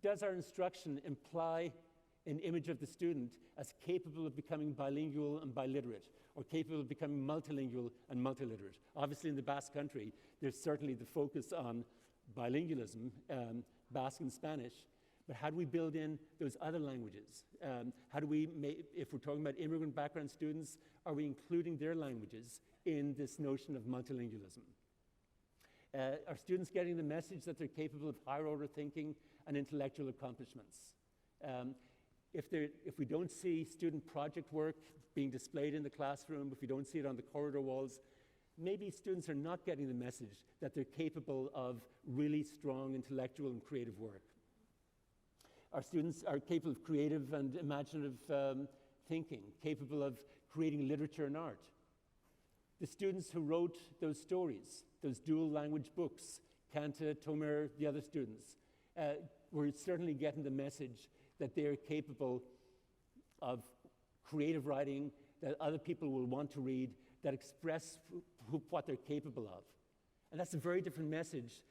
does our instruction imply an image of the student as capable of becoming bilingual and biliterate, or capable of becoming multilingual and multiliterate? Obviously in the Basque Country, there's certainly the focus on bilingualism, Basque and Spanish, but how do we build in those other languages? How do we, if we're talking about immigrant background students, are we including their languages in this notion of multilingualism? Are students getting the message that they're capable of higher order thinking and intellectual accomplishments? If we don't see student project work being displayed in the classroom, if we don't see it on the corridor walls, maybe students are not getting the message that they're capable of really strong intellectual and creative work. Our students are capable of creative and imaginative thinking, capable of creating literature and art. The students who wrote those stories, those dual language books, Kanta, Tomer, the other students, were certainly getting the message that they're capable of creative writing, that other people will want to read, that express what they're capable of. And that's a very different message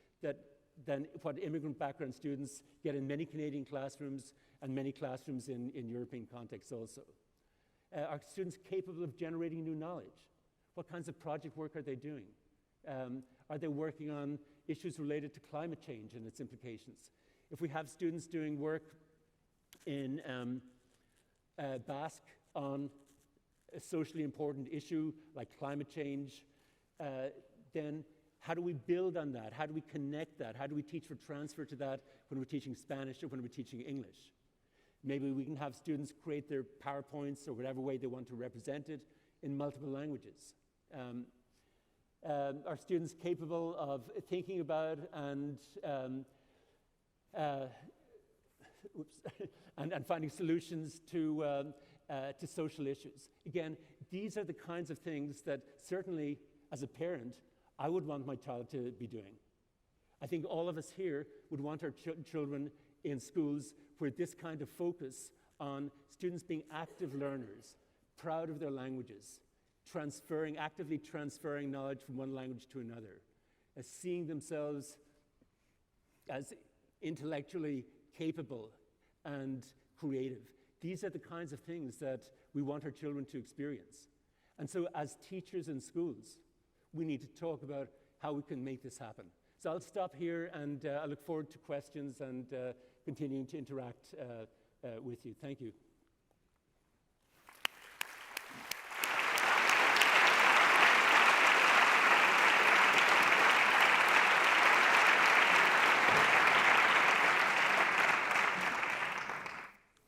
than what immigrant background students get in many Canadian classrooms and many classrooms in European contexts also. Are students capable of generating new knowledge? What kinds of project work are they doing? Are they working on issues related to climate change and its implications? If we have students doing work in Basque on a socially important issue like climate change, then how do we build on that? How do we connect that? How do we teach for transfer to that when we're teaching Spanish or when we're teaching English? Maybe we can have students create their PowerPoints or whatever way they want to represent it in multiple languages. Are students capable of thinking about and finding solutions to social issues? Again, these are the kinds of things that certainly as a parent, I would want my child to be doing. I think all of us here would want our children in schools where this kind of focus on students being active learners, proud of their languages, actively transferring knowledge from one language to another, as seeing themselves as intellectually capable and creative. These are the kinds of things that we want our children to experience. And so as teachers in schools, we need to talk about how we can make this happen. So I'll stop here, and I look forward to questions and continuing to interact with you. Thank you.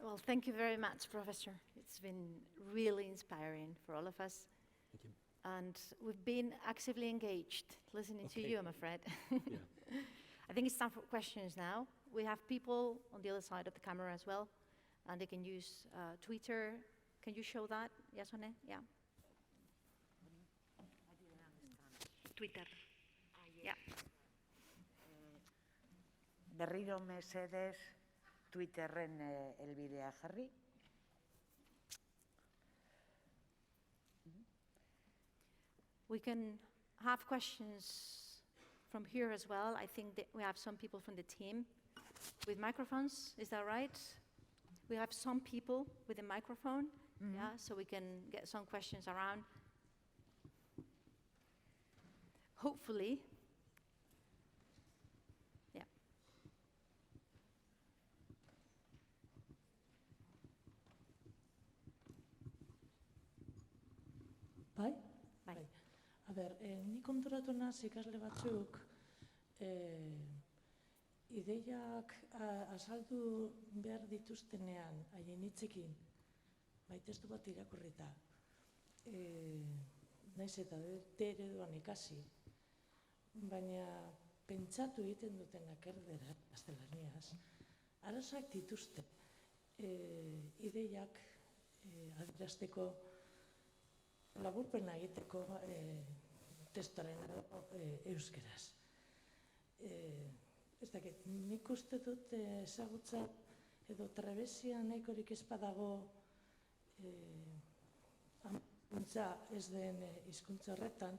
Well, thank you very much, Professor. It's been really inspiring for all of us. Thank you. And we've been actively engaged listening to you, I'm afraid. Yeah. I think it's time for questions now. We have people on the other side of the camera as well, and they can use Twitter. Can you show that? Yes or no? Yeah. Twitter. Yeah. Berriro mesedez Twitterren helbidea jarri. We can have questions from here as well. I think that we have some people from the team with microphones. Is that right? We have some people with a microphone, yeah, so we can get some questions around. Hopefully. Yeah. Bai? Bai. A ber, ni konturatu naz ikasle batzuk ideiak azaldu behar dituztenean haien hitzekin, bai testu bat irakurrita, naiz eta ereduan ikasi, baina pentsatu egiten dutenak erderaz, gaztelaniaz, arazoak dituzte ideiak adierazteko laburpena egiteko testuaren euskeraz. Ez dakit, nik uste dut ezagutza edo trebesia nahikorik ez badago hizkuntza ez den hizkuntza horretan,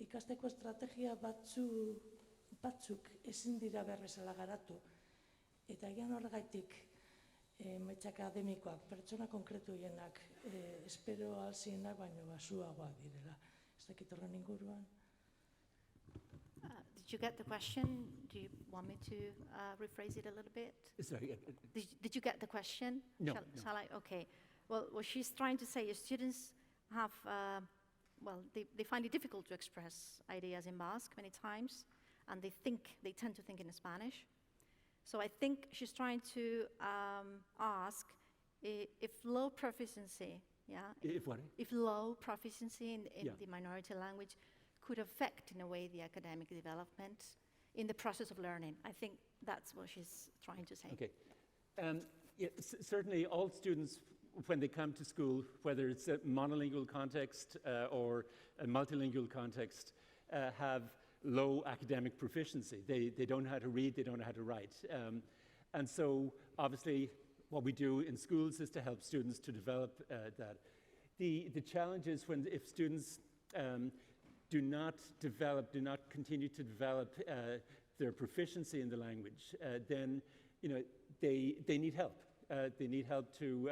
ikasteko estrategia batzuk ezin dira behar bezala garatu, eta egian horregaitik emaitza akademikoak, pertsona konkretu hienak, espero alzienak baino basuagoak direla. Ez dakit horren inguruan. Did you get the question? Do you want me to rephrase it a little bit? Sorry. Did you get the question? No. Shall I? Okay. Well, what she's trying to say is students have, they find it difficult to express ideas in Basque many times, and they tend to think in Spanish. So I think she's trying to ask if low proficiency, If what? if low proficiency in Yeah. the minority language could affect, in a way, the academic development in the process of learning. I think that's what she's trying to say. Okay. Certainly all students, when they come to school, whether it's a monolingual context or a multilingual context, have low academic proficiency. They don't know how to read, they don't know how to write. And so obviously what we do in schools is to help students to develop that. The challenge is if students do not continue to develop their proficiency in the language, then they need help. They need help to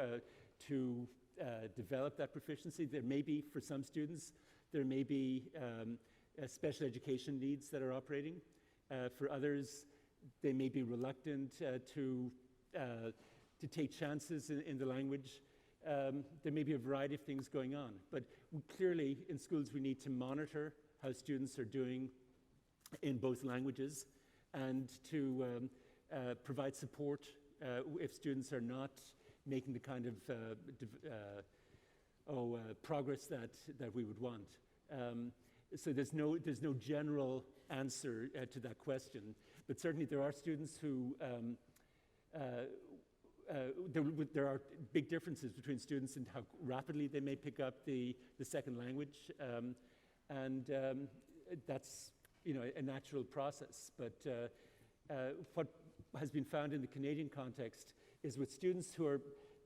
develop that proficiency. There may be, for some students, there may be special education needs that are operating. For others, they may be reluctant to take chances in the language. There may be a variety of things going on, but clearly in schools we need to monitor how students are doing in both languages and to provide support if students are not making the kind of progress that we would want. So there's no general answer to that question, but certainly there are students who there are big differences between students in how rapidly they may pick up the second language, and that's a natural process. But what has been found in the Canadian context is with students who are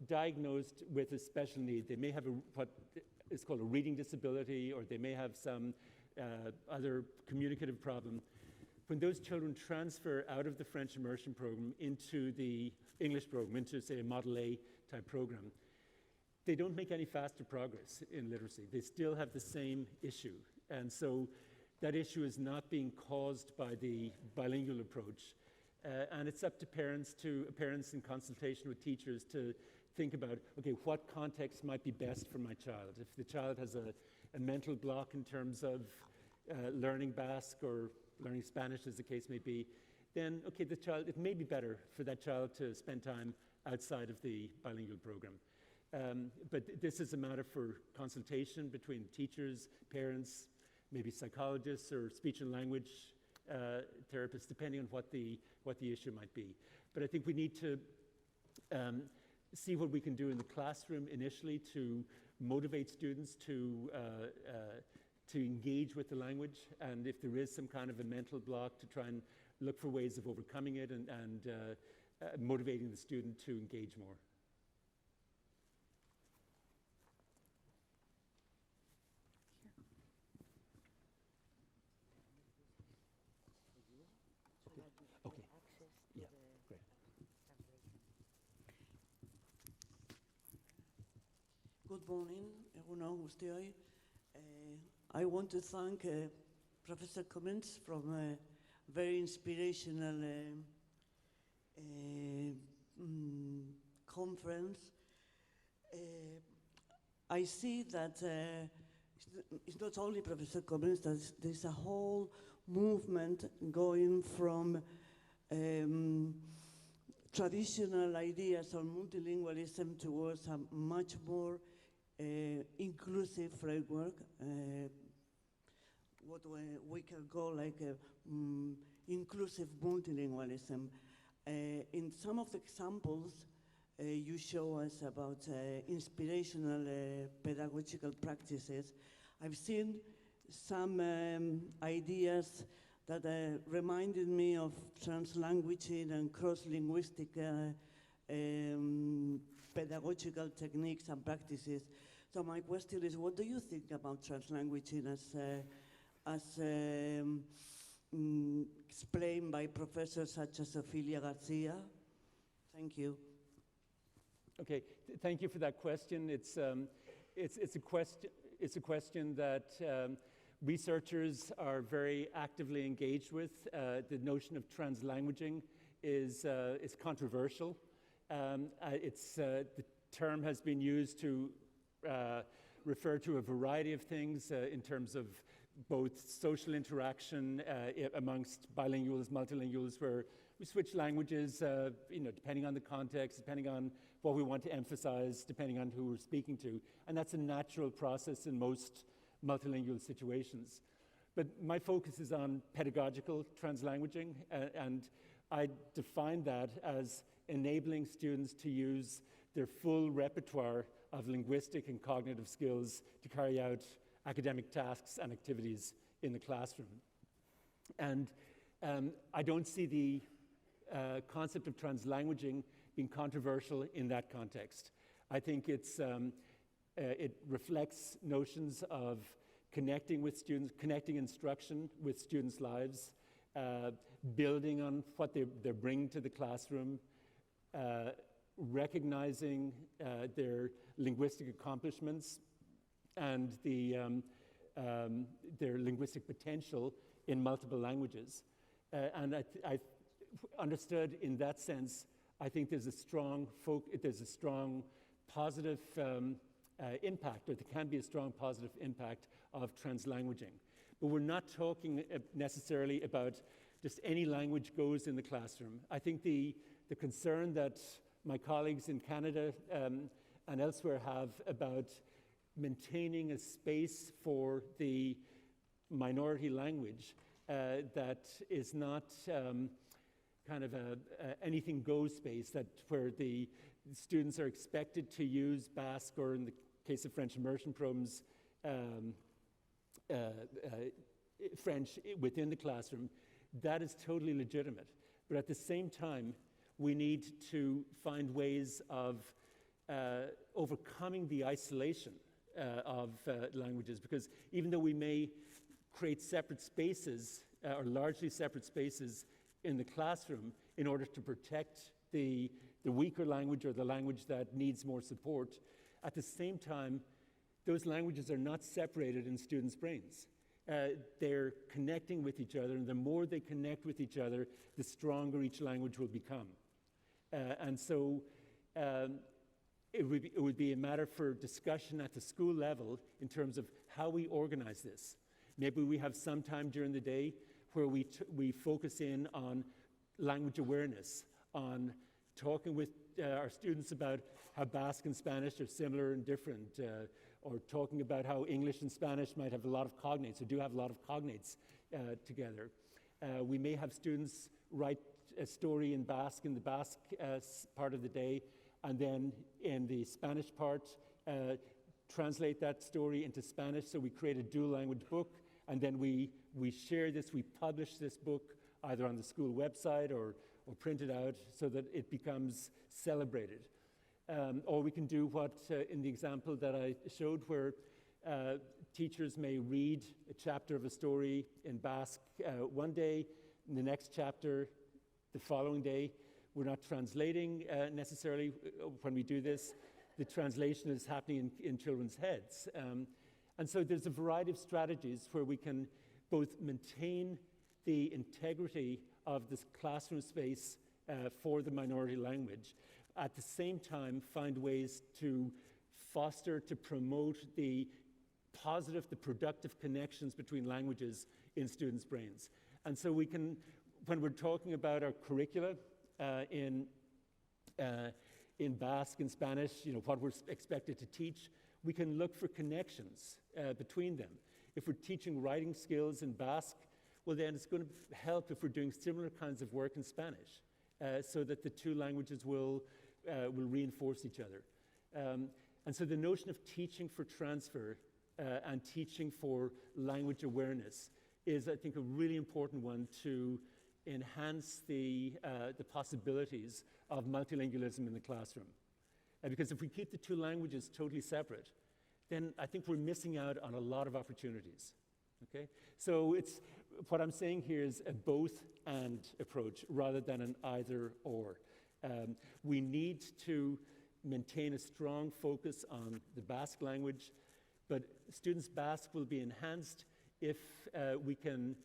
diagnosed with a special need, they may have what is called a reading disability, or they may have some other communicative problem. When those children transfer out of the French immersion program into the English program, into, say, a Model A type program, they don't make any faster progress in literacy. They still have the same issue. And so that issue is not being caused by the bilingual approach. And it's up to parents in consultation with teachers to think about, okay, what context might be best for my child? If the child has a mental block in terms of learning Basque or learning Spanish, as the case may be, then, okay, it may be better for that child to spend time outside of the bilingual program. But this is a matter for consultation between teachers, parents, maybe psychologists or speech and language therapists, depending on what the issue might be. But I think we need to see what we can do in the classroom initially to motivate students to engage with the language, and if there is some kind of a mental block, to try and look for ways of overcoming it and motivating the student to engage more. Okay. Yeah, great. Good morning, egun on guztioi. I want to thank Professor Cummins from a very inspirational conference. I see that it's not only Professor Cummins, there's a whole movement going from traditional ideas on multilingualism towards a much more inclusive framework, what we can call like inclusive multilingualism. In some of the examples you show us about inspirational pedagogical practices, I've seen some ideas that reminded me of translanguaging and cross-linguistic pedagogical techniques and practices. So my question is, what do you think about translanguaging as explained by professors such as Ophelia Garcia? Thank you. Okay, thank you for that question. It's a question that researchers are very actively engaged with. The notion of translanguaging is controversial. The term has been used to refer to a variety of things in terms of both social interaction amongst bilinguals, multilinguals, where we switch languages, depending on the context, depending on what we want to emphasize, depending on who we're speaking to. And that's a natural process in most multilingual situations. But my focus is on pedagogical translanguaging, and I define that as enabling students to use their full repertoire of linguistic and cognitive skills to carry out academic tasks and activities in the classroom. And I don't see the concept of translanguaging being controversial in that context. I think it's It reflects notions of connecting with students, connecting instruction with students' lives, building on what they're bringing to the classroom, recognizing their linguistic accomplishments and their linguistic potential in multiple languages. And I understood in that sense, I think there's a strong positive impact, or there can be a strong positive impact of translanguaging. But we're not talking necessarily about just any language goes in the classroom. I think the concern that my colleagues in Canada and elsewhere have about maintaining a space for the minority language that is not kind of a anything goes space, that where the students are expected to use Basque, or in the case of French immersion programs, French within the classroom. That is totally legitimate. But at the same time, we need to find ways of overcoming the isolation of languages, because even though we may create separate spaces, or largely separate spaces in the classroom in order to protect the weaker language, or the language that needs more support, at the same time, those languages are not separated in students' brains. They're connecting with each other, and the more they connect with each other, the stronger each language will become. And so it would be a matter for discussion at the school level in terms of how we organize this. Maybe we have some time during the day where we focus in on language awareness, on talking with our students about how Basque and Spanish are similar and different, or talking about how English and Spanish might have a lot of cognates, or do have a lot of cognates together. We may have students write a story in Basque in the Basque part of the day, and then in the Spanish part, translate that story into Spanish, so we create a dual language book, and then we share this, we publish this book either on the school website or print it out so that it becomes celebrated. Or we can do what, in the example that I showed, where teachers may read a chapter of a story in Basque one day, in the next chapter the following day. We're not translating necessarily when we do this. The translation is happening in children's heads. And so there's a variety of strategies where we can both maintain the integrity of this classroom space for the minority language, at the same time find ways to foster, to promote the positive, the productive connections between languages in students' brains. And so we can, when we're talking about our curricula in Basque and Spanish, what we're expected to teach, we can look for connections between them. If we're teaching writing skills in Basque, well then it's going to help if we're doing similar kinds of work in Spanish, so that the two languages will reinforce each other. And so the notion of teaching for transfer and teaching for language awareness is, I think, a really important one to enhance the possibilities of multilingualism in the classroom. Because if we keep the two languages totally separate, then I think we're missing out on a lot of opportunities. Okay? So what I'm saying here is a both-and approach rather than an either-or. We need to maintain a strong focus on the Basque language, but students' Basque will be enhanced if we can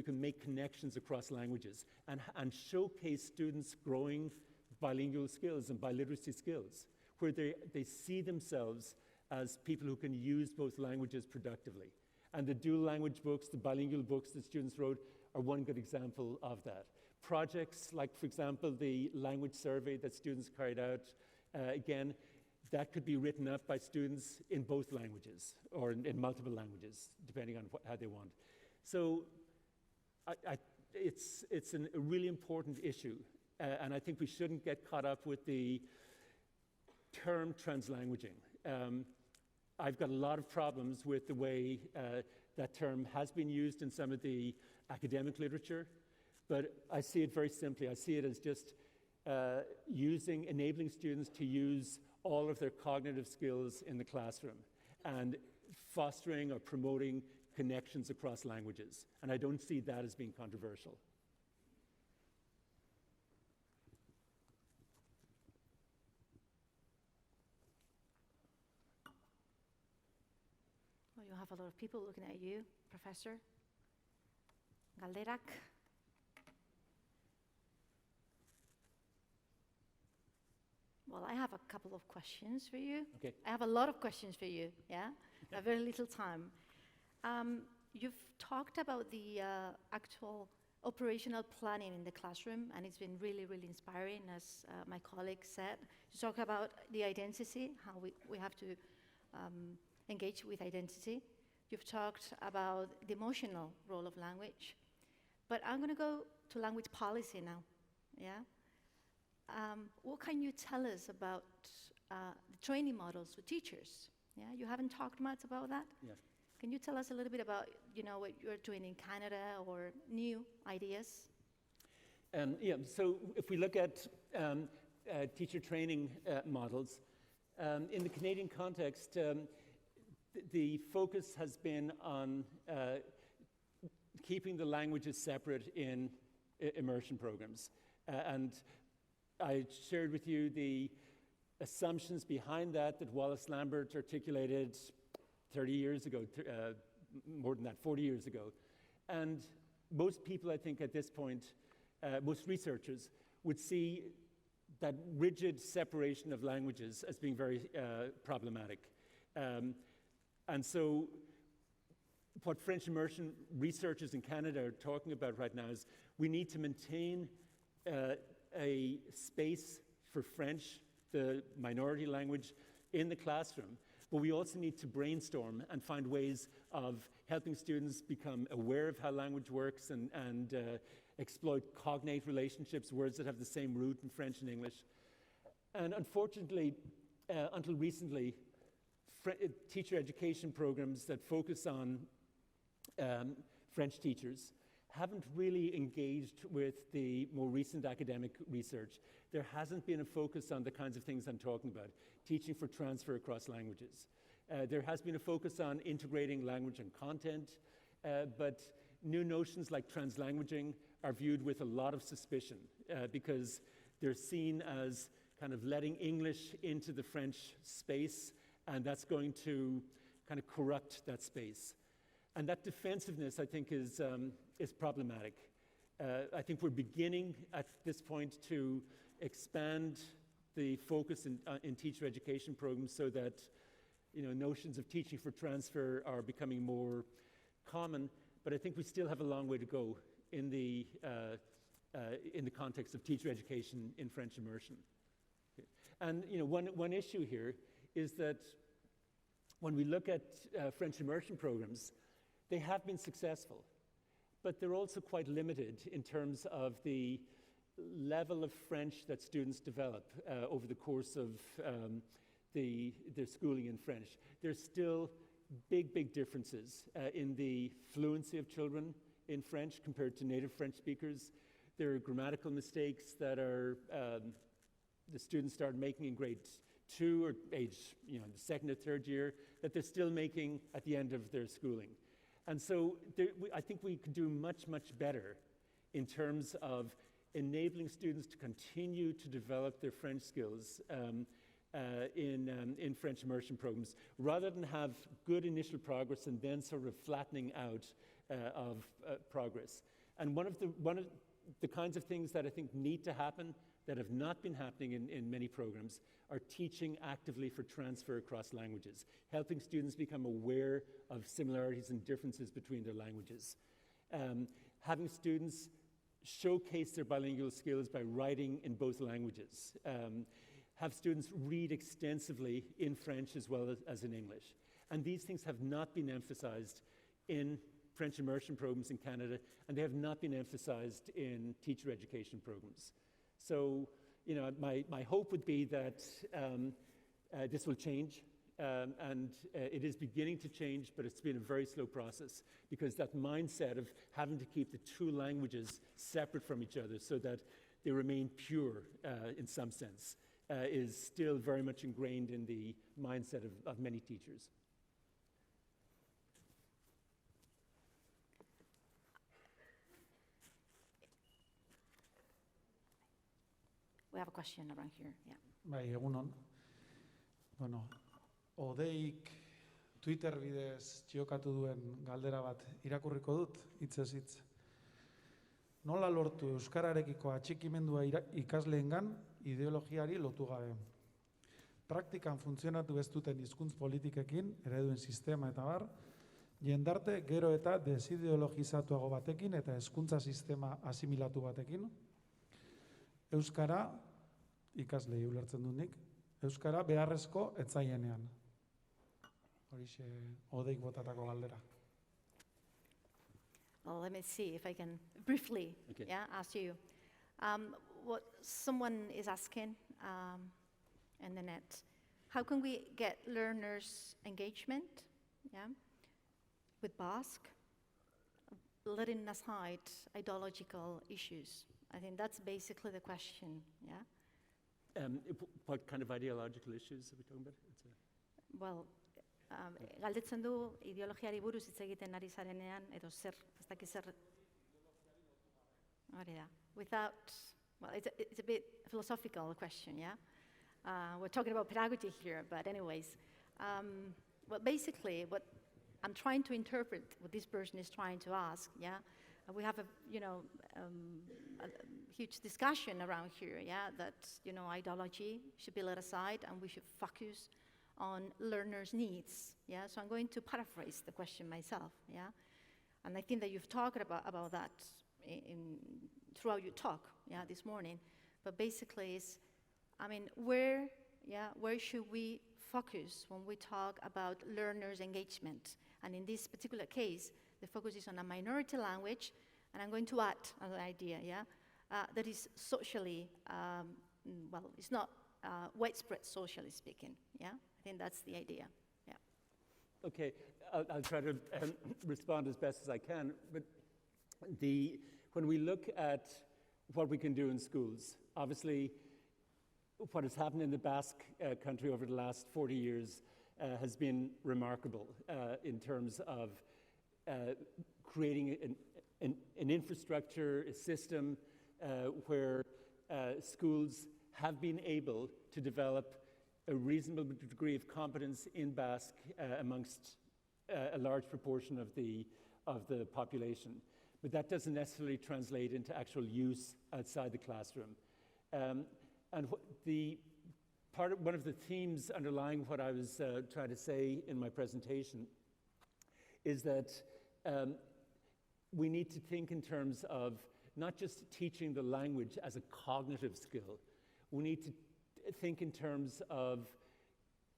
make connections across languages and showcase students' growing bilingual skills and biliteracy skills, where they see themselves as people who can use both languages productively. And the dual language books, the bilingual books that students wrote are one good example of that. Projects like, for example, the language survey that students carried out, again, that could be written up by students in both languages or in multiple languages, depending on how they want. So it's a really important issue, and I think we shouldn't get caught up with the term translanguaging. I've got a lot of problems with the way that term has been used in some of the academic literature, but I see it very simply. I see it as just enabling students to use all of their cognitive skills in the classroom and fostering or promoting connections across languages. And I don't see that as being controversial. Well, you have a lot of people looking at you, Professor. Galderak. Well, I have a couple of questions for you. Okay. I have a lot of questions for you, yeah? I have very little time. You've talked about the actual operational planning in the classroom, and it's been really, really inspiring, as my colleague said. You talk about the identity, how we have to engage with identity. You've talked about the emotional role of language. But I'm going to go to language policy now, yeah? What can you tell us about the training models for teachers? Yeah, you haven't talked much about that. Yeah. Can you tell us a little bit about, what you're doing in Canada or new ideas? Yeah, so if we look at teacher training models, in the Canadian context, the focus has been on keeping the languages separate in immersion programs. And I shared with you the assumptions behind that Wallace Lambert articulated 30 years ago, more than that, 40 years ago. And most people, I think, at this point, most researchers, would see that rigid separation of languages as being very problematic. And so what French immersion researchers in Canada are talking about right now is we need to maintain a space for French, the minority language, in the classroom, but we also need to brainstorm and find ways of helping students become aware of how language works and exploit cognate relationships, words that have the same root in French and English. And unfortunately, until recently, teacher education programs that focus on French teachers haven't really engaged with the more recent academic research. There hasn't been a focus on the kinds of things I'm talking about, teaching for transfer across languages. There has been a focus on integrating language and content, but new notions like translanguaging are viewed with a lot of suspicion because they're seen as kind of letting English into the French space, and that's going to kind of corrupt that space. And that defensiveness, I think, is problematic. I think we're beginning at this point to expand the focus in teacher education programs so that notions of teaching for transfer are becoming more common, but I think we still have a long way to go in the context of teacher education in French immersion. And one issue here is that when we look at French immersion programs, they have been successful, but they're also quite limited in terms of the level of French that students develop over the course of their schooling in French. There's still big differences in the fluency of children in French compared to native French speakers. There are grammatical mistakes that the students start making in grade 2 or age, the second or third year, that they're still making at the end of their schooling. And so I think we could do much better in terms of enabling students to continue to develop their French skills in French immersion programs, rather than have good initial progress and then sort of flattening out of progress. And one of the kinds of things that I think need to happen that have not been happening in many programs are teaching actively for transfer across languages, helping students become aware of similarities and differences between their languages. Having students showcase their bilingual skills by writing in both languages. Have students read extensively in French as well as in English. And these things have not been emphasized in French immersion programs in Canada, and they have not been emphasized in teacher education programs. So, my hope would be that this will change, and it is beginning to change, but it's been a very slow process because that mindset of having to keep the two languages separate from each other so that they remain pure in some sense is still very much ingrained in the mindset of many teachers. We have a question around here, yeah. Bai, egunon. Bueno, Odeik Twitter bidez txiokatu duen galdera bat irakurriko dut, hitzez hitz. Nola lortu euskararekiko atxikimendua ikasleengan ideologiari lotu gabe? Praktikan funtzionatu ez duten hizkuntz politikekin, ereduen sistema eta bar, jendarte gero eta desideologizatuago batekin eta hezkuntza sistema asimilatu batekin, euskara, ikaslei ulertzen dut nik, euskara beharrezko etzaienean. Horixe Odeik botatako galdera. Well, let me see if I can briefly ask you. What someone is asking in the net, how can we get learners' engagement with Basque, letting aside ideological issues? I think that's basically the question, yeah? What kind of ideological issues are we talking about? Well, galdetzen du ideologiari buruz hitz egiten ari zarenean, edo zer, ez dakit zer. Hori da. Without, well, it's a bit philosophical question, yeah? We're talking about pedagogy here, but anyways. Well, basically, what I'm trying to interpret what this person is trying to ask, yeah? We have a huge discussion around here, yeah, that, ideology should be let aside and we should focus on learners' needs, yeah? So I'm going to paraphrase the question myself, yeah? And I think that you've talked about that throughout your talk, yeah, this morning. But basically, where should we focus when we talk about learners' engagement? And in this particular case, the focus is on a minority language, and I'm going to add another idea, yeah, that is socially, it's not widespread socially speaking, yeah? I think that's the idea, yeah. Okay, I'll try to respond as best as I can, but when we look at what we can do in schools, obviously what has happened in the Basque country over the last 40 years has been remarkable in terms of creating an infrastructure, a system where schools have been able to develop a reasonable degree of competence in Basque amongst a large proportion of the population. But that doesn't necessarily translate into actual use outside the classroom. And one of the themes underlying what I was trying to say in my presentation is that we need to think in terms of not just teaching the language as a cognitive skill. We need to think in terms of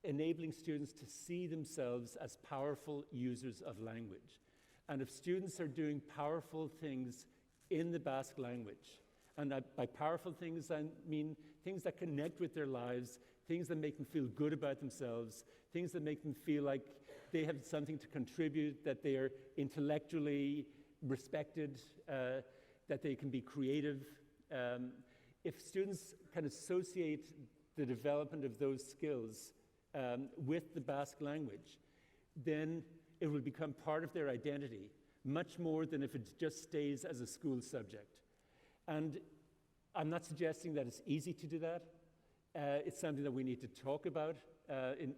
enabling students to see themselves as powerful users of language. And if students are doing powerful things in the Basque language, and by powerful things, I mean things that connect with their lives, things that make them feel good about themselves, things that make them feel like they have something to contribute, that they are intellectually respected, that they can be creative. If students can associate the development of those skills with the Basque language, then it will become part of their identity, much more than if it just stays as a school subject. And I'm not suggesting that it's easy to do that. It's something that we need to talk about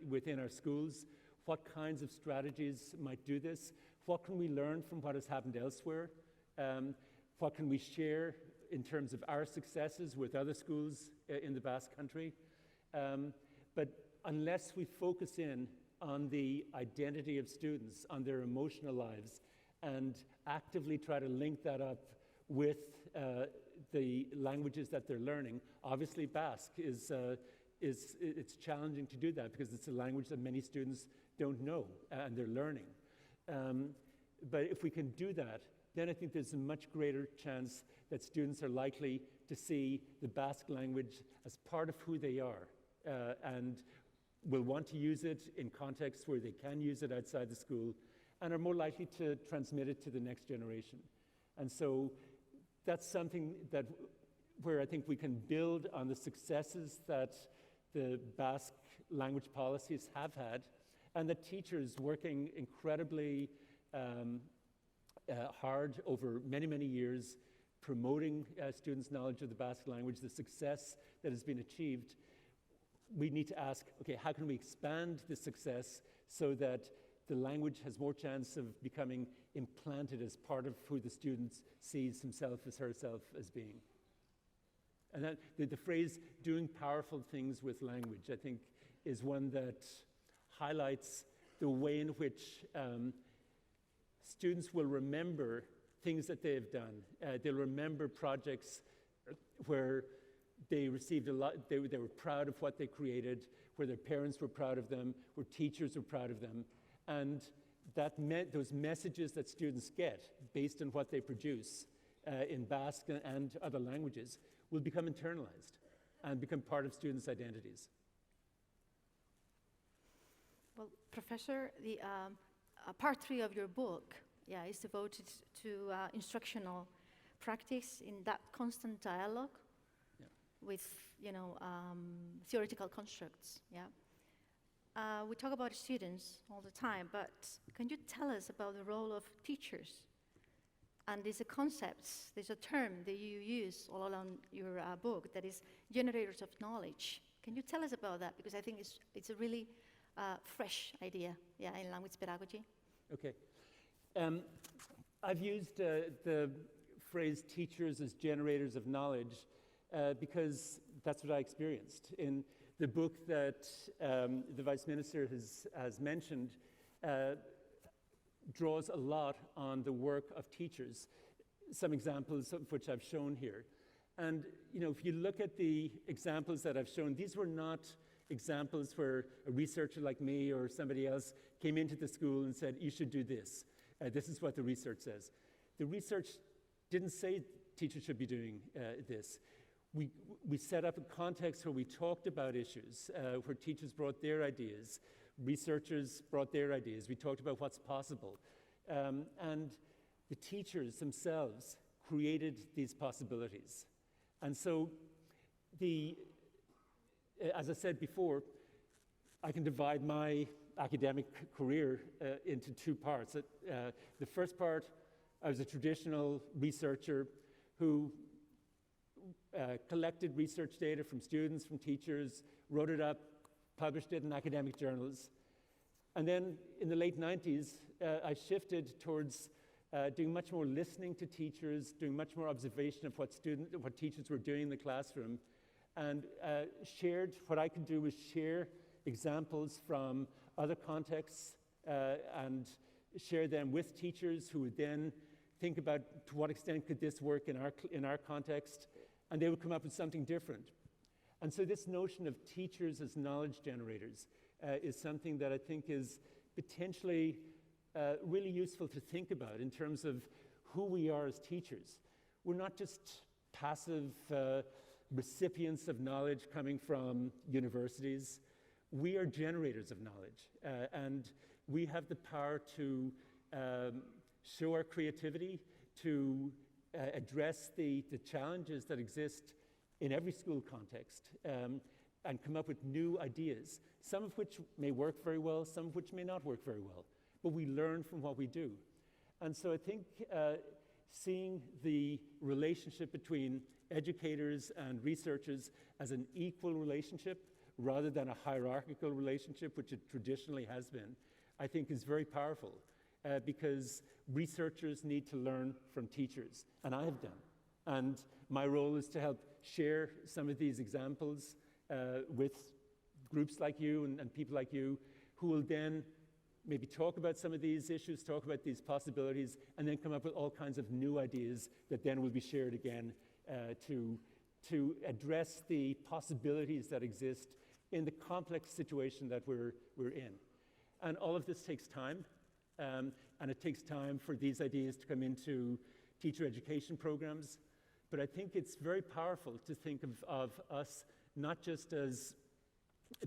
within our schools. What kinds of strategies might do this? What can we learn from what has happened elsewhere? What can we share in terms of our successes with other schools in the Basque country? But unless we focus in on the identity of students, on their emotional lives, and actively try to link that up with the languages that they're learning, obviously Basque it's challenging to do that because it's a language that many students don't know and they're learning. But if we can do that, then I think there's a much greater chance that students are likely to see the Basque language as part of who they are and will want to use it in contexts where they can use it outside the school and are more likely to transmit it to the next generation. And so that's something where I think we can build on the successes that the Basque language policies have had, and that teachers working incredibly hard over many, many years, promoting students' knowledge of the Basque language, the success that has been achieved, we need to ask, okay, how can we expand this success so that the language has more chance of becoming implanted as part of who the student sees himself as herself as being. And that, the phrase, doing powerful things with language, I think is one that highlights the way in which students will remember things that they've done. They'll remember projects where they received a lot, they were proud of what they created, where their parents were proud of them, where teachers were proud of them. And that those messages that students get based on what they produce in Basque and other languages will become internalized and become part of students' identities. Well, Professor, the part 3 of your book, is devoted to instructional practice in that constant dialogue with, theoretical constructs. We talk about students all the time, but can you tell us about the role of teachers? And there's a concept, there's a term that you use all along your book that is generators of knowledge. Can you tell us about that? Because I think it's a really fresh idea, in language pedagogy. Okay. I've used the phrase teachers as generators of knowledge because that's what I experienced. In the book that the Vice Minister has mentioned, draws a lot on the work of teachers, some examples of which I've shown here. And if you look at the examples that I've shown, these were not examples where a researcher like me or somebody else came into the school and said, you should do this. This is what the research says. The research didn't say teachers should be doing this. We set up a context where we talked about issues, where teachers brought their ideas, researchers brought their ideas. We talked about what's possible. And the teachers themselves created these possibilities. And so as I said before, I can divide my academic career into 2 parts. The first part, I was a traditional researcher who collected research data from students, from teachers, wrote it up, published it in academic journals. And then in the late 90s, I shifted towards doing much more listening to teachers, doing much more observation of what teachers were doing in the classroom, and what I could do was share examples from other contexts and share them with teachers who would then think about to what extent could this work in our context, and they would come up with something different. And so this notion of teachers as knowledge generators is something that I think is potentially really useful to think about in terms of who we are as teachers. We're not just passive recipients of knowledge coming from universities. We are generators of knowledge, and we have the power to show our creativity, to address the challenges that exist in every school context, and come up with new ideas, some of which may work very well, some of which may not work very well, but we learn from what we do. And so I think seeing the relationship between educators and researchers as an equal relationship rather than a hierarchical relationship, which it traditionally has been, I think is very powerful because researchers need to learn from teachers, and I have done. And my role is to help share some of these examples with groups like you and people like you who will then maybe talk about some of these issues, talk about these possibilities, and then come up with all kinds of new ideas that then will be shared again to address the possibilities that exist in the complex situation that we're in. And all of this takes time, and it takes time for these ideas to come into teacher education programs. But I think it's very powerful to think of us not just as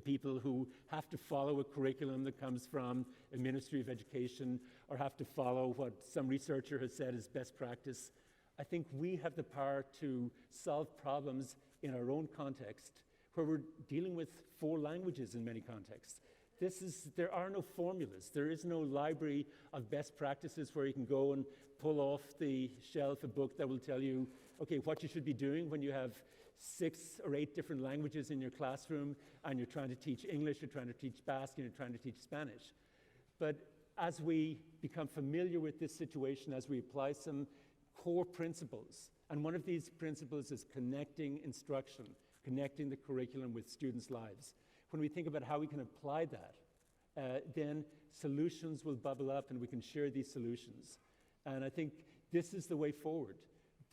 people who have to follow a curriculum that comes from a Ministry of Education or have to follow what some researcher has said is best practice. I think we have the power to solve problems in our own context where we're dealing with 4 languages in many contexts. There are no formulas. There is no library of best practices where you can go and pull off the shelf a book that will tell you, okay, what you should be doing when you have 6 or 8 different languages in your classroom and you're trying to teach English, you're trying to teach Basque, and you're trying to teach Spanish. But as we become familiar with this situation, as we apply some core principles, and one of these principles is connecting instruction, connecting the curriculum with students' lives. When we think about how we can apply that, then solutions will bubble up and we can share these solutions. And I think this is the way forward.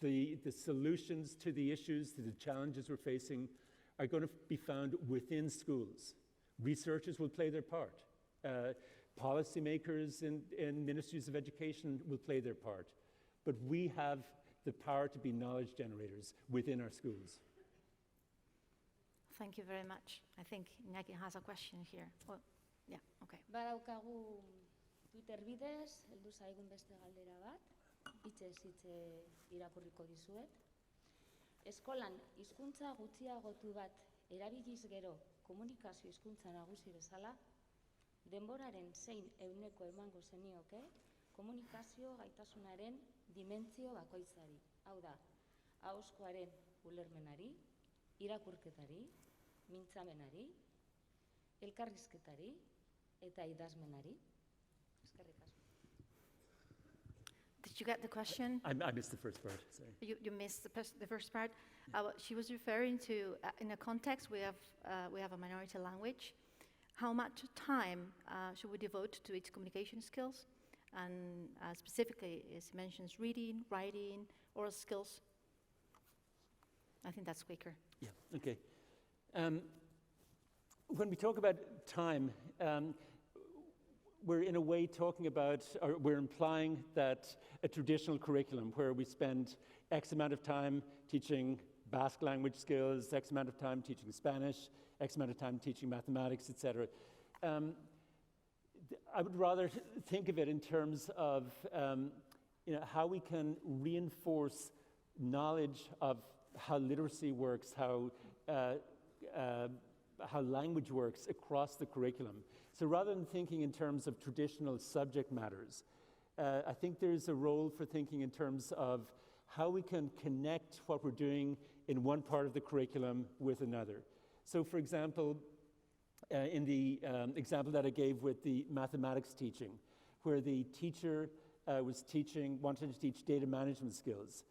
The solutions to the issues, to the challenges we're facing are going to be found within schools. Researchers will play their part. Policymakers in ministries of education will play their part. But we have the power to be knowledge generators within our schools. Thank you very much. I think Iñaki has a question here. Well, yeah, okay. Badaukagu Twitter bidez, heldu zaigun beste galdera bat, hitzez hitze irakurriko dizuet. Eskolan hizkuntza gutxiagotu bat erabiliz gero komunikazio hizkuntza nagusi bezala, denboraren zein ehuneko emango zenioke komunikazio gaitasunaren dimentsio bakoitzari. Hau da, ahozkoaren ulermenari, irakurketari, mintzamenari, elkarrizketari eta idazmenari. Eskerrik asko. Did you get the question? I missed the first part, sorry. You missed the first part. She was referring to, in a context we have a minority language, how much time should we devote to its communication skills? And specifically, it mentions reading, writing, oral skills. I think that's quicker. Yeah, okay. When we talk about time, we're in a way talking about, or we're implying that a traditional curriculum where we spend X amount of time teaching Basque language skills, X amount of time teaching Spanish, X amount of time teaching mathematics, etc. I would rather think of it in terms of how we can reinforce knowledge of how literacy works, how language works across the curriculum. So rather than thinking in terms of traditional subject matters, I think there's a role for thinking in terms of how we can connect what we're doing in one part of the curriculum with another. So for example, in the example that I gave with the mathematics teaching, where the teacher wanted to teach data management skills.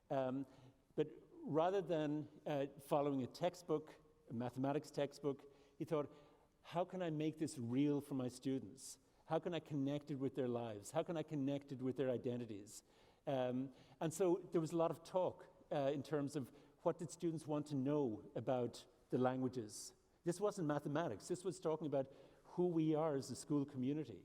But rather than following a textbook, a mathematics textbook, he thought, how can I make this real for my students? How can I connect it with their lives? How can I connect it with their identities? And so there was a lot of talk in terms of what did students want to know about the languages. This wasn't mathematics. This was talking about who we are as a school community.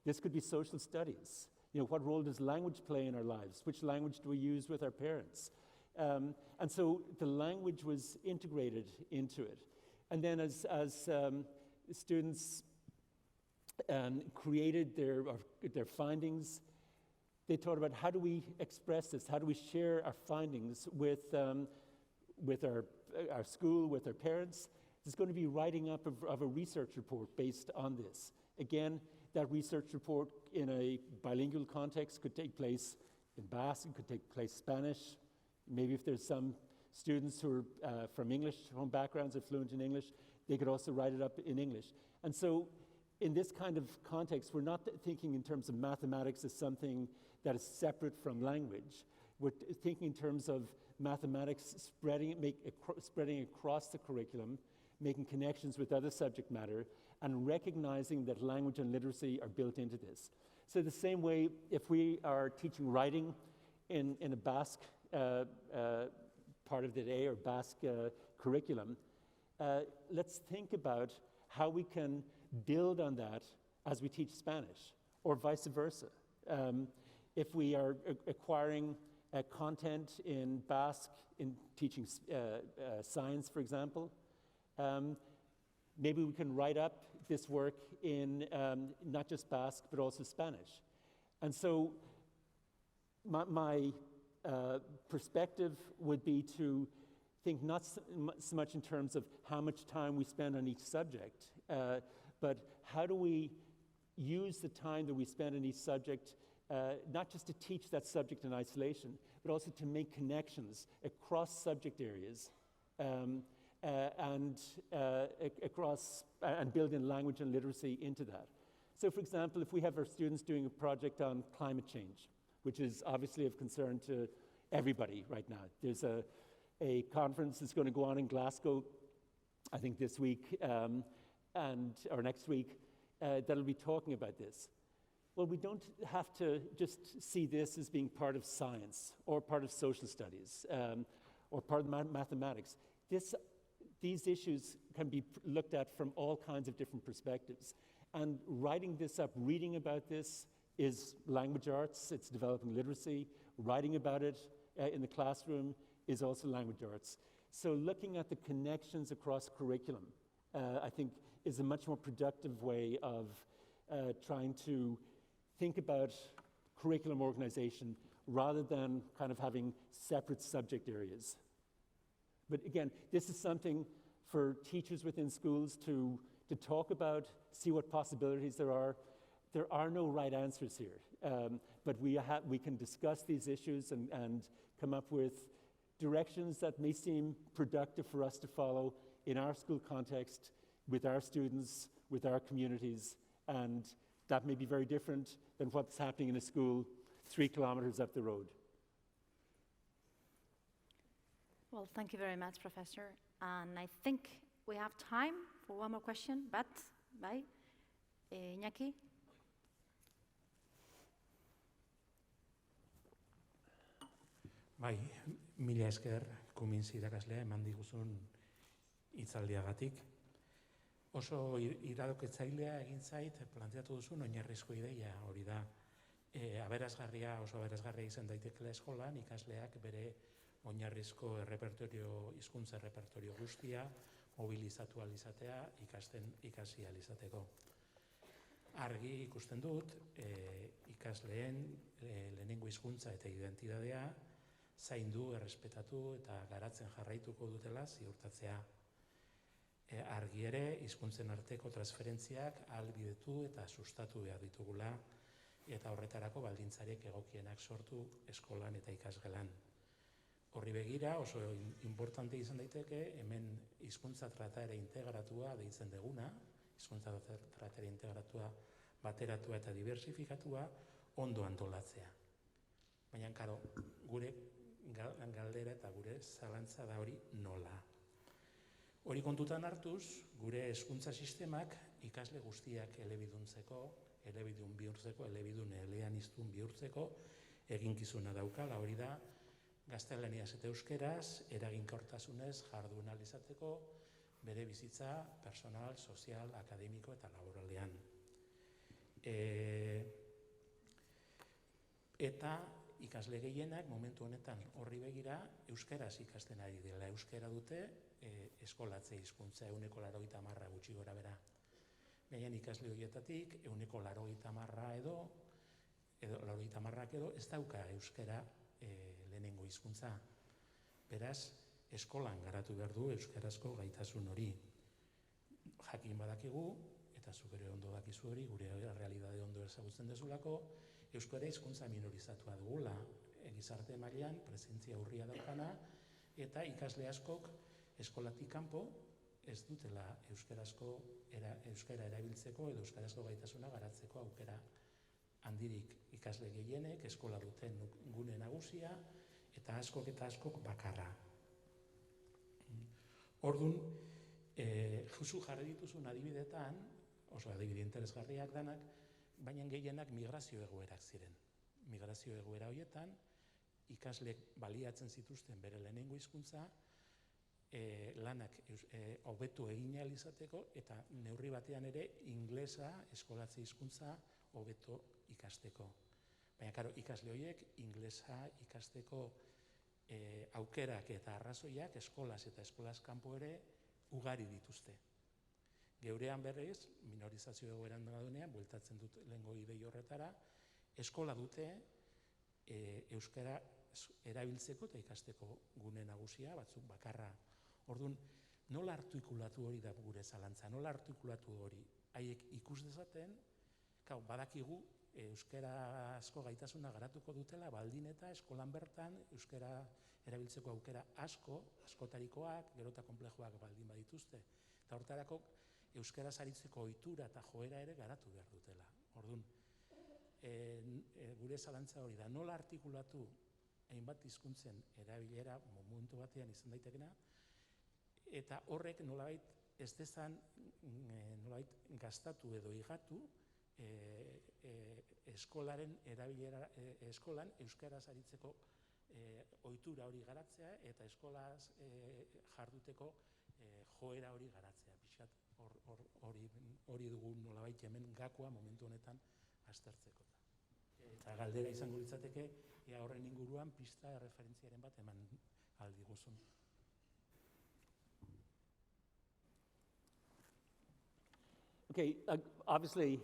This could be social studies. What role does language play in our lives? Which language do we use with our parents? And so the language was integrated into it. And then as students created their findings, they thought about how do we express this? How do we share our findings with our school, with our parents? There's going to be writing up of a research report based on this. Again, that research report in a bilingual context could take place in Basque, it could take place Spanish. Maybe if there's some students who are from English home backgrounds, are fluent in English, they could also write it up in English. And so in this kind of context, we're not thinking in terms of mathematics as something that is separate from language. We're thinking in terms of mathematics spreading across the curriculum, making connections with other subject matter, and recognizing that language and literacy are built into this. So the same way, if we are teaching writing in a Basque part of the day or Basque curriculum, let's think about how we can build on that as we teach Spanish, or vice versa. If we are acquiring content in Basque in teaching science, for example, maybe we can write up this work in not just Basque, but also Spanish. And so my perspective would be to think not so much in terms of how much time we spend on each subject, but how do we use the time that we spend on each subject, not just to teach that subject in isolation, but also to make connections across subject areas and build in language and literacy into that. So for example, if we have our students doing a project on climate change, which is obviously of concern to everybody right now. There's a conference that's going to go on in Glasgow, I think this week or next week, that'll be talking about this. Well, we don't have to just see this as being part of science or part of social studies or part of mathematics. These issues can be looked at from all kinds of different perspectives. And writing this up, reading about this is language arts, it's developing literacy. Writing about it in the classroom is also language arts. So looking at the connections across curriculum, I think, is a much more productive way of trying to think about curriculum organization rather than kind of having separate subject areas. But again, this is something for teachers within schools to talk about, see what possibilities there are. There are no right answers here, but we can discuss these issues and come up with directions that may seem productive for us to follow in our school context, with our students, with our communities, and that may be very different than what's happening in a school 3 kilometers up the road. Well, thank you very much, Professor. And I think we have time for one more question, but bye. Iñaki? Bai, mila esker Cummins irakaslea eman diguzun hitzaldiagatik. Oso iradokitzailea egin zait planteatu duzun oinarrizko ideia, hori da. Oso aberasgarria izan daitekeela eskolan ikasleak bere oinarrizko hizkuntza errepertorio guztia mobilizatu ahal izatea, ikasi ahal izateko. Argi ikusten dut, ikasleen lehenengo hizkuntza eta identitatea zaindu, errespetatu eta garatzen jarraituko dutela ziurtatzea. Argi ere, hizkuntzen arteko transferentziak ahalbidetu eta sustatu behar ditugula, eta horretarako baldintzariek egokienak sortu eskolan eta ikasgelan. Horri begira, oso importante izan daiteke, hemen hizkuntza trataera integratua deitzen deguna, hizkuntza trataera integratua, bateratua eta diversifikatua, ondo antolatzea. Baina, karo, gure galdera eta gure zalantza da hori nola. Hori kontutan hartuz, gure hezkuntza sistemak ikasle guztiak elebidun bihurtzeko, elebidun eleaniztun bihurtzeko eginkizuna daukala, hori da, gaztelaniaz eta euskeraz, eraginkortasunez jardun ahal izateko bere bizitza personal, sozial, akademiko eta laboralean. Eta ikasle gehienak momentu honetan horri begira euskeraz ikasten ari dela. Euskera dute eskolatze hizkuntza 80% gutxi gora bera. Baina ikasle horietatik 80% edo 80% ez dauka euskera lehenengo hizkuntza. Beraz, eskolan garatu behar du euskarazko gaitasun hori. Jakin badakigu, eta zuk ere ondo dakizu hori, gure realidade ondo ezagutzen dezulako, euskara hizkuntza minorizatua dugula, gizarte mailan presentzia urria daukana, eta ikasle askok eskolatik kanpo ez dutela euskara erabiltzeko edo euskarazko gaitasuna garatzeko aukera handirik. Ikasle gehienek eskola duten gune nagusia eta askok bakarra. Orduan, justu jarri dituzun adibidetan, oso adibide interesgarriak danak, baina gehienak migrazio egoerak ziren. Migrazio egoera horietan, ikaslek baliatzen zituzten bere lehenengo hizkuntza, lanak hobetu egin ahal izateko eta neurri batean ere inglesa eskolatze hizkuntza hobeto ikasteko. Baina, karo, ikasle horiek inglesa ikasteko aukerak eta arrazoiak eskolaz eta eskolaz kanpo ere ugari dituzte. Geurean berriz, minorizazio egoeran duenean, bueltatzen dut lehengo idei horretara, eskola dute euskara erabiltzeko eta ikasteko gune nagusia, batzuk bakarra. Orduan, nola artikulatu hori da gure zalantza, nola artikulatu hori? Haiek ikus dezaten, badakigu euskarazko gaitasuna garatuko dutela, baldin eta eskolan bertan euskara erabiltzeko aukera askotarikoak, gero eta konplejoak baldin badituzte. Eta hortarako euskaraz aritzeko ohitura eta joera ere garatu behar dutela. Orduan, gure zalantza hori da, nola artikulatu hainbat hizkuntzen erabilera momentu batean izan daitekena, eta horrek nolabait ez dezan nolabait gastatu edo higatu eskolaren erabilera, eskolan euskaraz aritzeko ohitura hori garatzea eta eskolaz jarduteko joera hori garatzea. Pixkat hori dugu nolabait hemen gakoa momentu honetan aztertzeko. Eta galdera izango litzateke, ea horren inguruan pista referentziaren bat eman aldiguzun. Okay, obviously,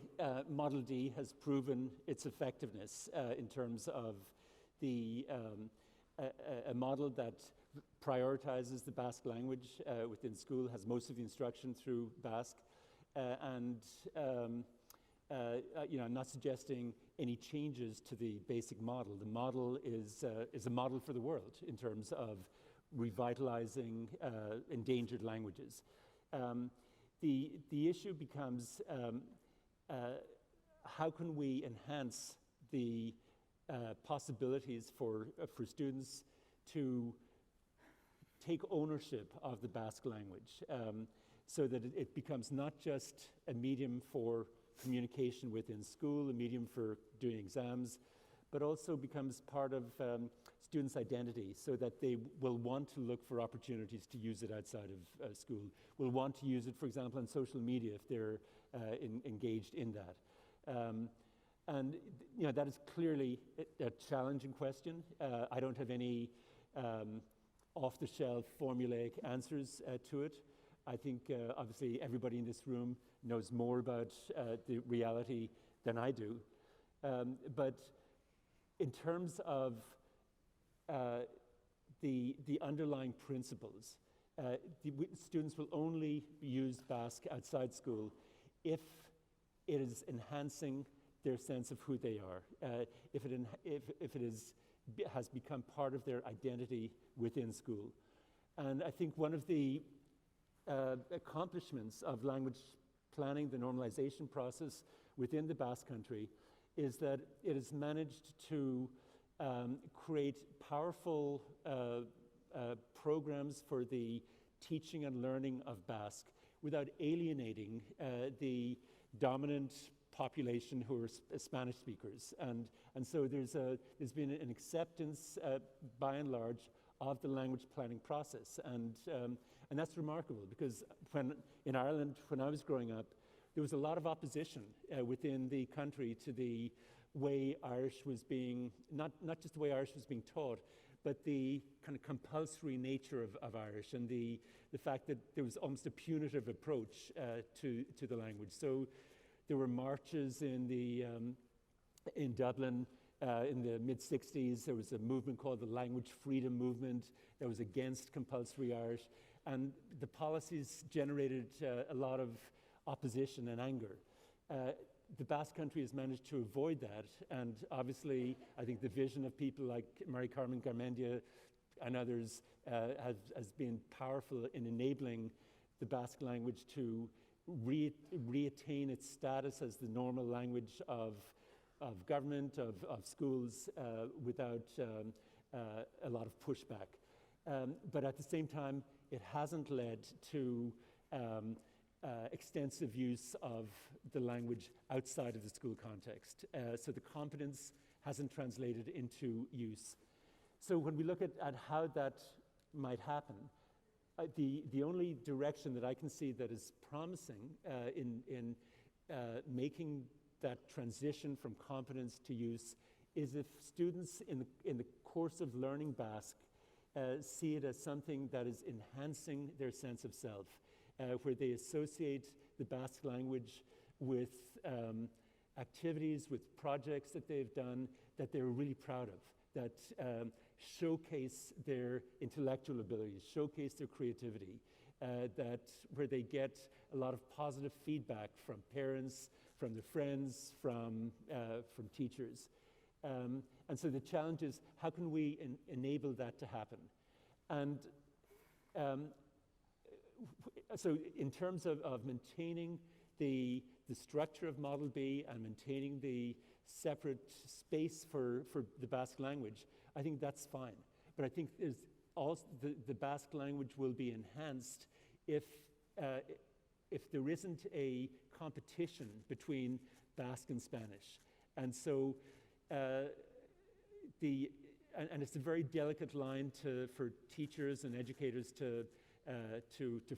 Model D has proven its effectiveness in terms of a model that prioritizes the Basque language within school, has most of the instruction through Basque, and I'm not suggesting any changes to the basic model. The model is a model for the world in terms of revitalizing endangered languages. The issue becomes how can we enhance the possibilities for students to take ownership of the Basque language so that it becomes not just a medium for communication within school, a medium for doing exams, but also becomes part of students' identity so that they will want to look for opportunities to use it outside of school, will want to use it, for example, on social media if they're engaged in that. And that is clearly a challenging question. I don't have any off-the-shelf formulaic answers to it. I think obviously everybody in this room knows more about the reality than I do. But in terms of the underlying principles, students will only use Basque outside school if it is enhancing their sense of who they are, if it has become part of their identity within school. And I think one of the accomplishments of language planning, the normalization process within the Basque Country, is that it has managed to create powerful programs for the teaching and learning of Basque without alienating the dominant population who are Spanish speakers. And so there's been an acceptance, by and large, of the language planning process. And that's remarkable because in Ireland, when I was growing up, there was a lot of opposition within the country to the way Irish was being, not just the way Irish was being taught, but the kind of compulsory nature of Irish and the fact that there was almost a punitive approach to the language. So there were marches in Dublin in the mid-60s. There was a movement called the Language Freedom Movement that was against compulsory Irish. And the policies generated a lot of opposition and anger. The Basque Country has managed to avoid that, and obviously I think the vision of people like Mary Carmen Garmendia and others has been powerful in enabling the Basque language to reattain its status as the normal language of government, of schools, without a lot of pushback. But at the same time, it hasn't led to extensive use of the language outside of the school context. So the competence hasn't translated into use. So when we look at how that might happen, the only direction that I can see that is promising in making that transition from competence to use is if students in the course of learning Basque see it as something that is enhancing their sense of self, where they associate the Basque language with activities, with projects that they've done that they're really proud of, that showcase their intellectual abilities, showcase their creativity, where they get a lot of positive feedback from parents, from their friends, from teachers. And so the challenge is, how can we enable that to happen? And so in terms of maintaining the structure of Model B and maintaining the separate space for the Basque language, I think that's fine. But I think the Basque language will be enhanced if there isn't a competition between Basque and Spanish. And so and it's a very delicate line for teachers and educators to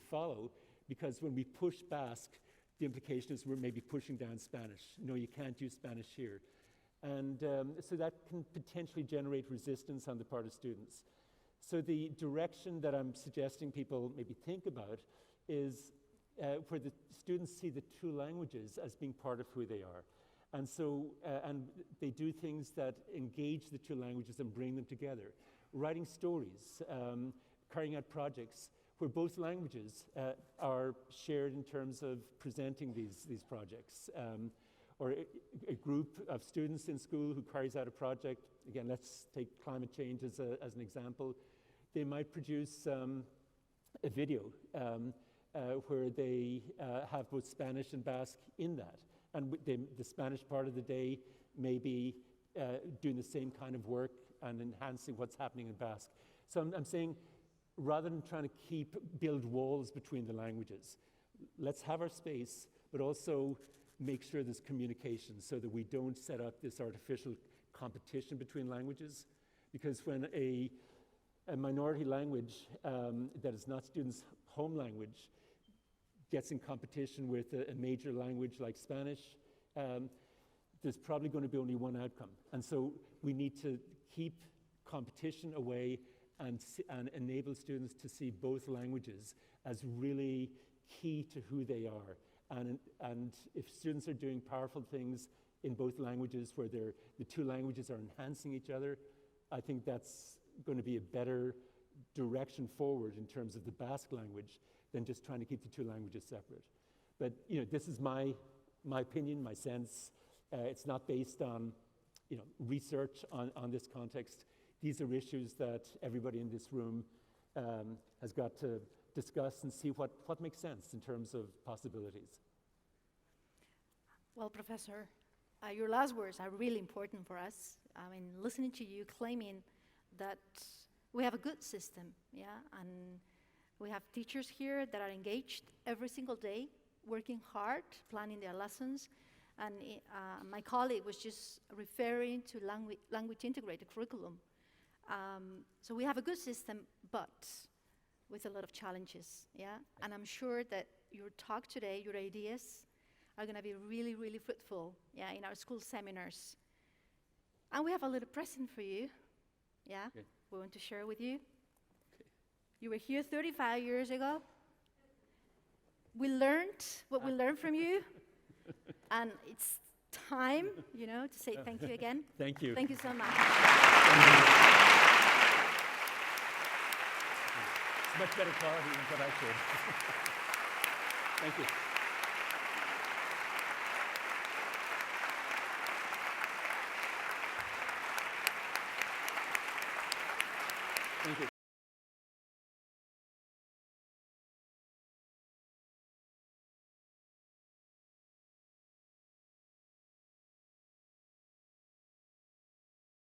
follow, because when we push Basque, the implication is we're maybe pushing down Spanish. No, you can't use Spanish here. And so that can potentially generate resistance on the part of students. So the direction that I'm suggesting people maybe think about is where the students see the two languages as being part of who they are. And so, and they do things that engage the two languages and bring them together. Writing stories, carrying out projects where both languages are shared in terms of presenting these projects. Or a group of students in school who carries out a project. Again, let's take climate change as an example. They might produce a video where they have both Spanish and Basque in that. And the Spanish part of the day may be doing the same kind of work and enhancing what's happening in Basque. So I'm saying, rather than trying to build walls between the languages, let's have our space, but also make sure there's communication so that we don't set up this artificial competition between languages. Because when a minority language that is not students' home language gets in competition with a major language like Spanish, there's probably going to be only one outcome. And so we need to keep competition away and enable students to see both languages as really key to who they are. And if students are doing powerful things in both languages where the two languages are enhancing each other, I think that's going to be a better direction forward in terms of the Basque language than just trying to keep the two languages separate. But this is my opinion, my sense. It's not based on research on this context. These are issues that everybody in this room has got to discuss and see what makes sense in terms of possibilities. Well, Professor, your last words are really important for us. I mean, listening to you claiming that we have a good system, and we have teachers here that are engaged every single day, working hard, planning their lessons. And my colleague was just referring to language integrated curriculum. So we have a good system, but with a lot of challenges, And I'm sure that your talk today, your ideas, are going to be really, really fruitful, in our school seminars. And we have a little present for you, Okay. We want to share with you. Okay. You were here 35 years ago. We learned what we learned from you, and it's time, to say thank you again. Thank you. Thank you so much. It's much better quality than what I said. Thank you.